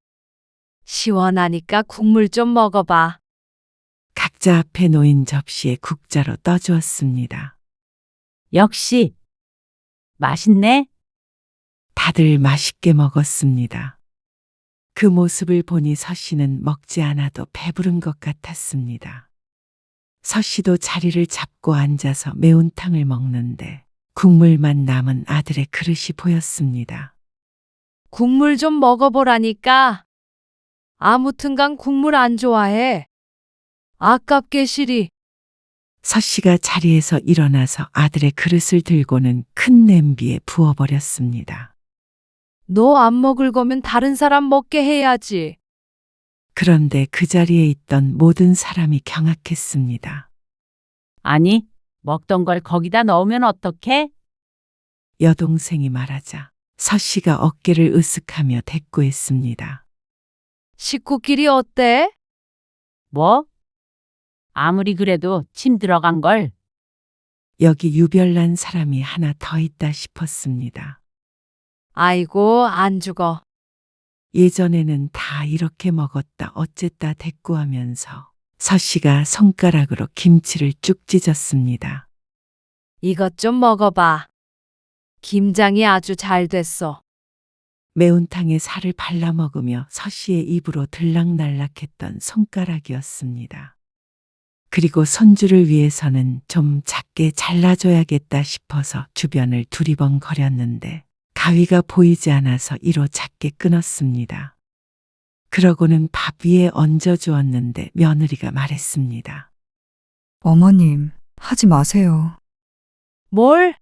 시원하니까 국물 좀 먹어봐. 각자 앞에 놓인 접시에 국자로 떠주었습니다. 역시 맛있네. 다들 맛있게 먹었습니다. 그 모습을 보니 서 씨는 먹지 않아도 배부른 것 같았습니다. 서 씨도 자리를 잡고 앉아서 매운탕을 먹는데 국물만 남은 아들의 그릇이 보였습니다. 국물 좀 먹어보라니까. 아무튼간 국물 안 좋아해. 아깝게 시리. 서 씨가 자리에서 일어나서 아들의 그릇을 들고는 큰 냄비에 부어버렸습니다. 너 안 먹을 거면 다른 사람 먹게 해야지. 그런데 그 자리에 있던 모든 사람이 경악했습니다. 아니, 먹던 걸 거기다 넣으면 어떡해? 여동생이 말하자 서 씨가 어깨를 으쓱하며 대꾸했습니다. 식구끼리 어때? 뭐? 아무리 그래도 침 들어간 걸. 여기 유별난 사람이 하나 더 있다 싶었습니다. 아이고, 안 죽어. 예전에는 다 이렇게 먹었다 어쨌다 대꾸하면서 서 씨가 손가락으로 김치를 쭉 찢었습니다. 이것 좀 먹어봐. 김장이 아주 잘 됐어. 매운탕에 살을 발라 먹으며 서 씨의 입으로 들락날락했던 손가락이었습니다. 그리고 손주를 위해서는 좀 작게 잘라줘야겠다 싶어서 주변을 두리번거렸는데 가위가 보이지 않아서 이로 작게 끊었습니다. 그러고는 밥 위에 얹어주었는데 며느리가 말했습니다. 어머님, 하지 마세요. 뭘?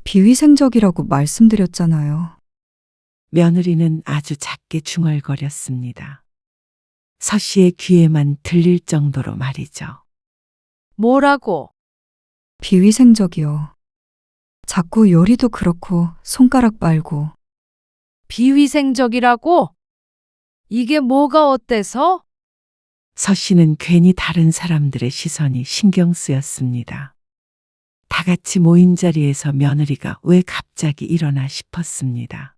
비위생적이라고 말씀드렸잖아요. 며느리는 아주 작게 중얼거렸습니다. 서 씨의 귀에만 들릴 정도로 말이죠. 뭐라고? 비위생적이요. 자꾸 요리도 그렇고 손가락 빨고. 비위생적이라고? 이게 뭐가 어때서? 서 씨는 괜히 다른 사람들의 시선이 신경 쓰였습니다. 다 같이 모인 자리에서 며느리가 왜 갑자기 일어나 싶었습니다.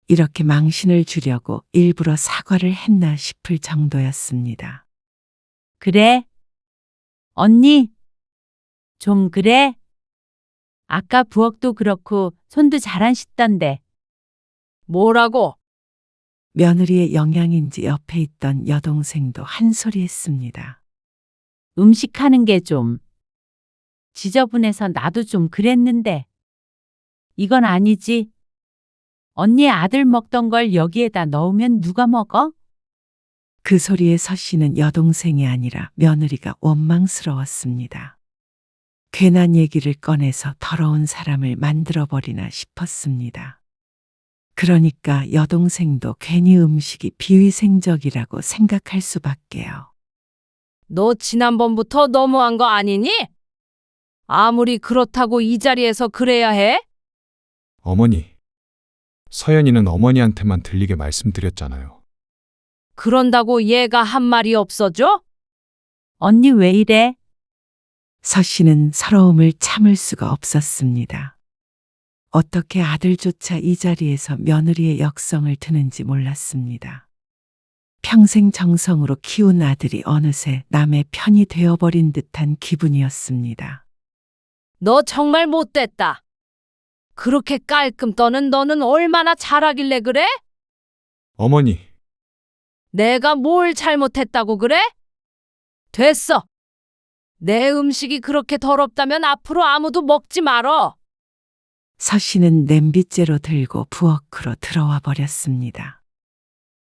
이렇게 망신을 주려고 일부러 사과를 했나 싶을 정도였습니다. 그래? 언니, 좀 그래? 아까 부엌도 그렇고 손도 잘 안 씻던데. 뭐라고? 며느리의 영향인지 옆에 있던 여동생도 한 소리 했습니다. 음식하는 게 좀 지저분해서 나도 좀 그랬는데. 이건 아니지. 언니 아들 먹던 걸 여기에다 넣으면 누가 먹어? 그 소리에 서 씨는 여동생이 아니라 며느리가 원망스러웠습니다. 괜한 얘기를 꺼내서 더러운 사람을 만들어버리나 싶었습니다. 그러니까 여동생도 괜히 음식이 비위생적이라고 생각할 수밖에요. 너 지난번부터 너무한 거 아니니? 아무리 그렇다고 이 자리에서 그래야 해? 어머니, 서연이는 어머니한테만 들리게 말씀드렸잖아요. 그런다고 얘가 한 말이 없어져? 언니 왜 이래? 서 씨는 서러움을 참을 수가 없었습니다. 어떻게 아들조차 이 자리에서 며느리의 역성을 드는지 몰랐습니다. 평생 정성으로 키운 아들이 어느새 남의 편이 되어버린 듯한 기분이었습니다. 너 정말 못됐다. 그렇게 깔끔 떠는 너는 얼마나 잘하길래 그래? 어머니, 내가 뭘 잘못했다고 그래? 됐어. 내 음식이 그렇게 더럽다면 앞으로 아무도 먹지 말어. 서 씨는 냄비째로 들고 부엌으로 들어와 버렸습니다.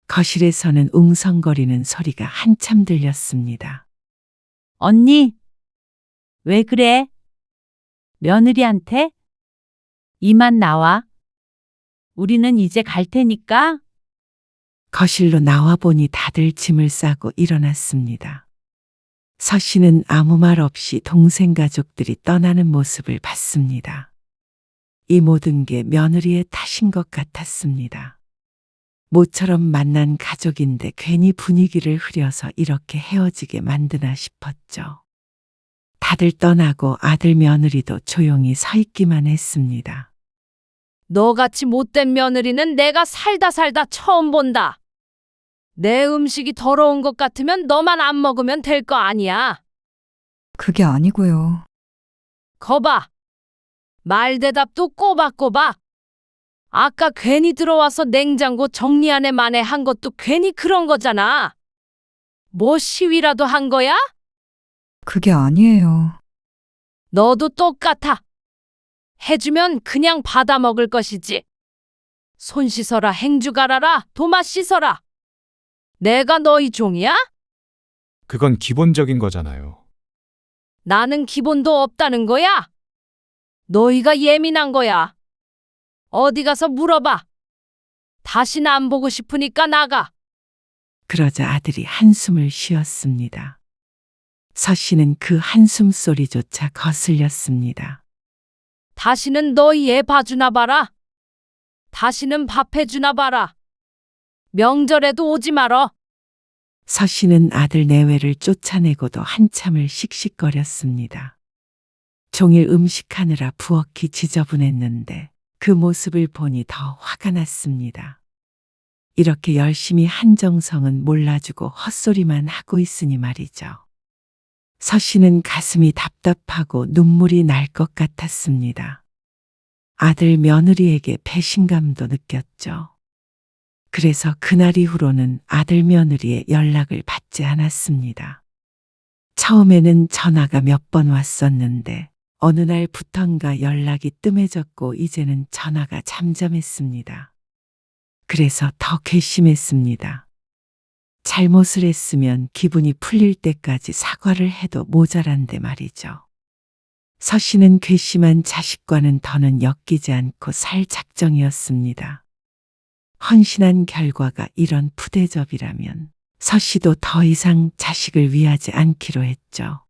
거실에서는 웅성거리는 소리가 한참 들렸습니다. 언니, 왜 그래? 며느리한테? 이만 나와. 우리는 이제 갈 테니까. 거실로 나와 보니 다들 짐을 싸고 일어났습니다. 서 씨는 아무 말 없이 동생 가족들이 떠나는 모습을 봤습니다. 이 모든 게 며느리의 탓인 것 같았습니다. 모처럼 만난 가족인데 괜히 분위기를 흐려서 이렇게 헤어지게 만드나 싶었죠. 다들 떠나고 아들 며느리도 조용히 서 있기만 했습니다. 너같이 못된 며느리는 내가 살다 처음 본다. 내 음식이 더러운 것 같으면 너만 안 먹으면 될 거 아니야. 그게 아니고요. 거봐. 말 대답도 꼬박꼬박. 아까 괜히 들어와서 냉장고 정리 안 해 만에 한 것도 괜히 그런 거잖아. 뭐 시위라도 한 거야? 그게 아니에요. 너도 똑같아. 해주면 그냥 받아 먹을 것이지. 손 씻어라, 행주 갈아라, 도마 씻어라. 내가 너희 종이야? 그건 기본적인 거잖아요. 나는 기본도 없다는 거야. 너희가 예민한 거야. 어디 가서 물어봐. 다신 안 보고 싶으니까 나가. 그러자 아들이 한숨을 쉬었습니다. 서 씨는 그 한숨 소리조차 거슬렸습니다. 다시는 너희 애 봐주나 봐라. 다시는 밥 해주나 봐라. 명절에도 오지 말어. 서 씨는 아들 내외를 쫓아내고도 한참을 씩씩거렸습니다. 종일 음식하느라 부엌이 지저분했는데 그 모습을 보니 더 화가 났습니다. 이렇게 열심히 한 정성은 몰라주고 헛소리만 하고 있으니 말이죠. 서 씨는 가슴이 답답하고 눈물이 날 것 같았습니다. 아들 며느리에게 배신감도 느꼈죠. 그래서 그날 이후로는 아들 며느리의 연락을 받지 않았습니다. 처음에는 전화가 몇 번 왔었는데 어느 날부턴가 연락이 뜸해졌고 이제는 전화가 잠잠했습니다. 그래서 더 괘씸했습니다. 잘못을 했으면 기분이 풀릴 때까지 사과를 해도 모자란데 말이죠. 서 씨는 괘씸한 자식과는 더는 엮이지 않고 살 작정이었습니다. 헌신한 결과가 이런 푸대접이라면 서 씨도 더 이상 자식을 위하지 않기로 했죠.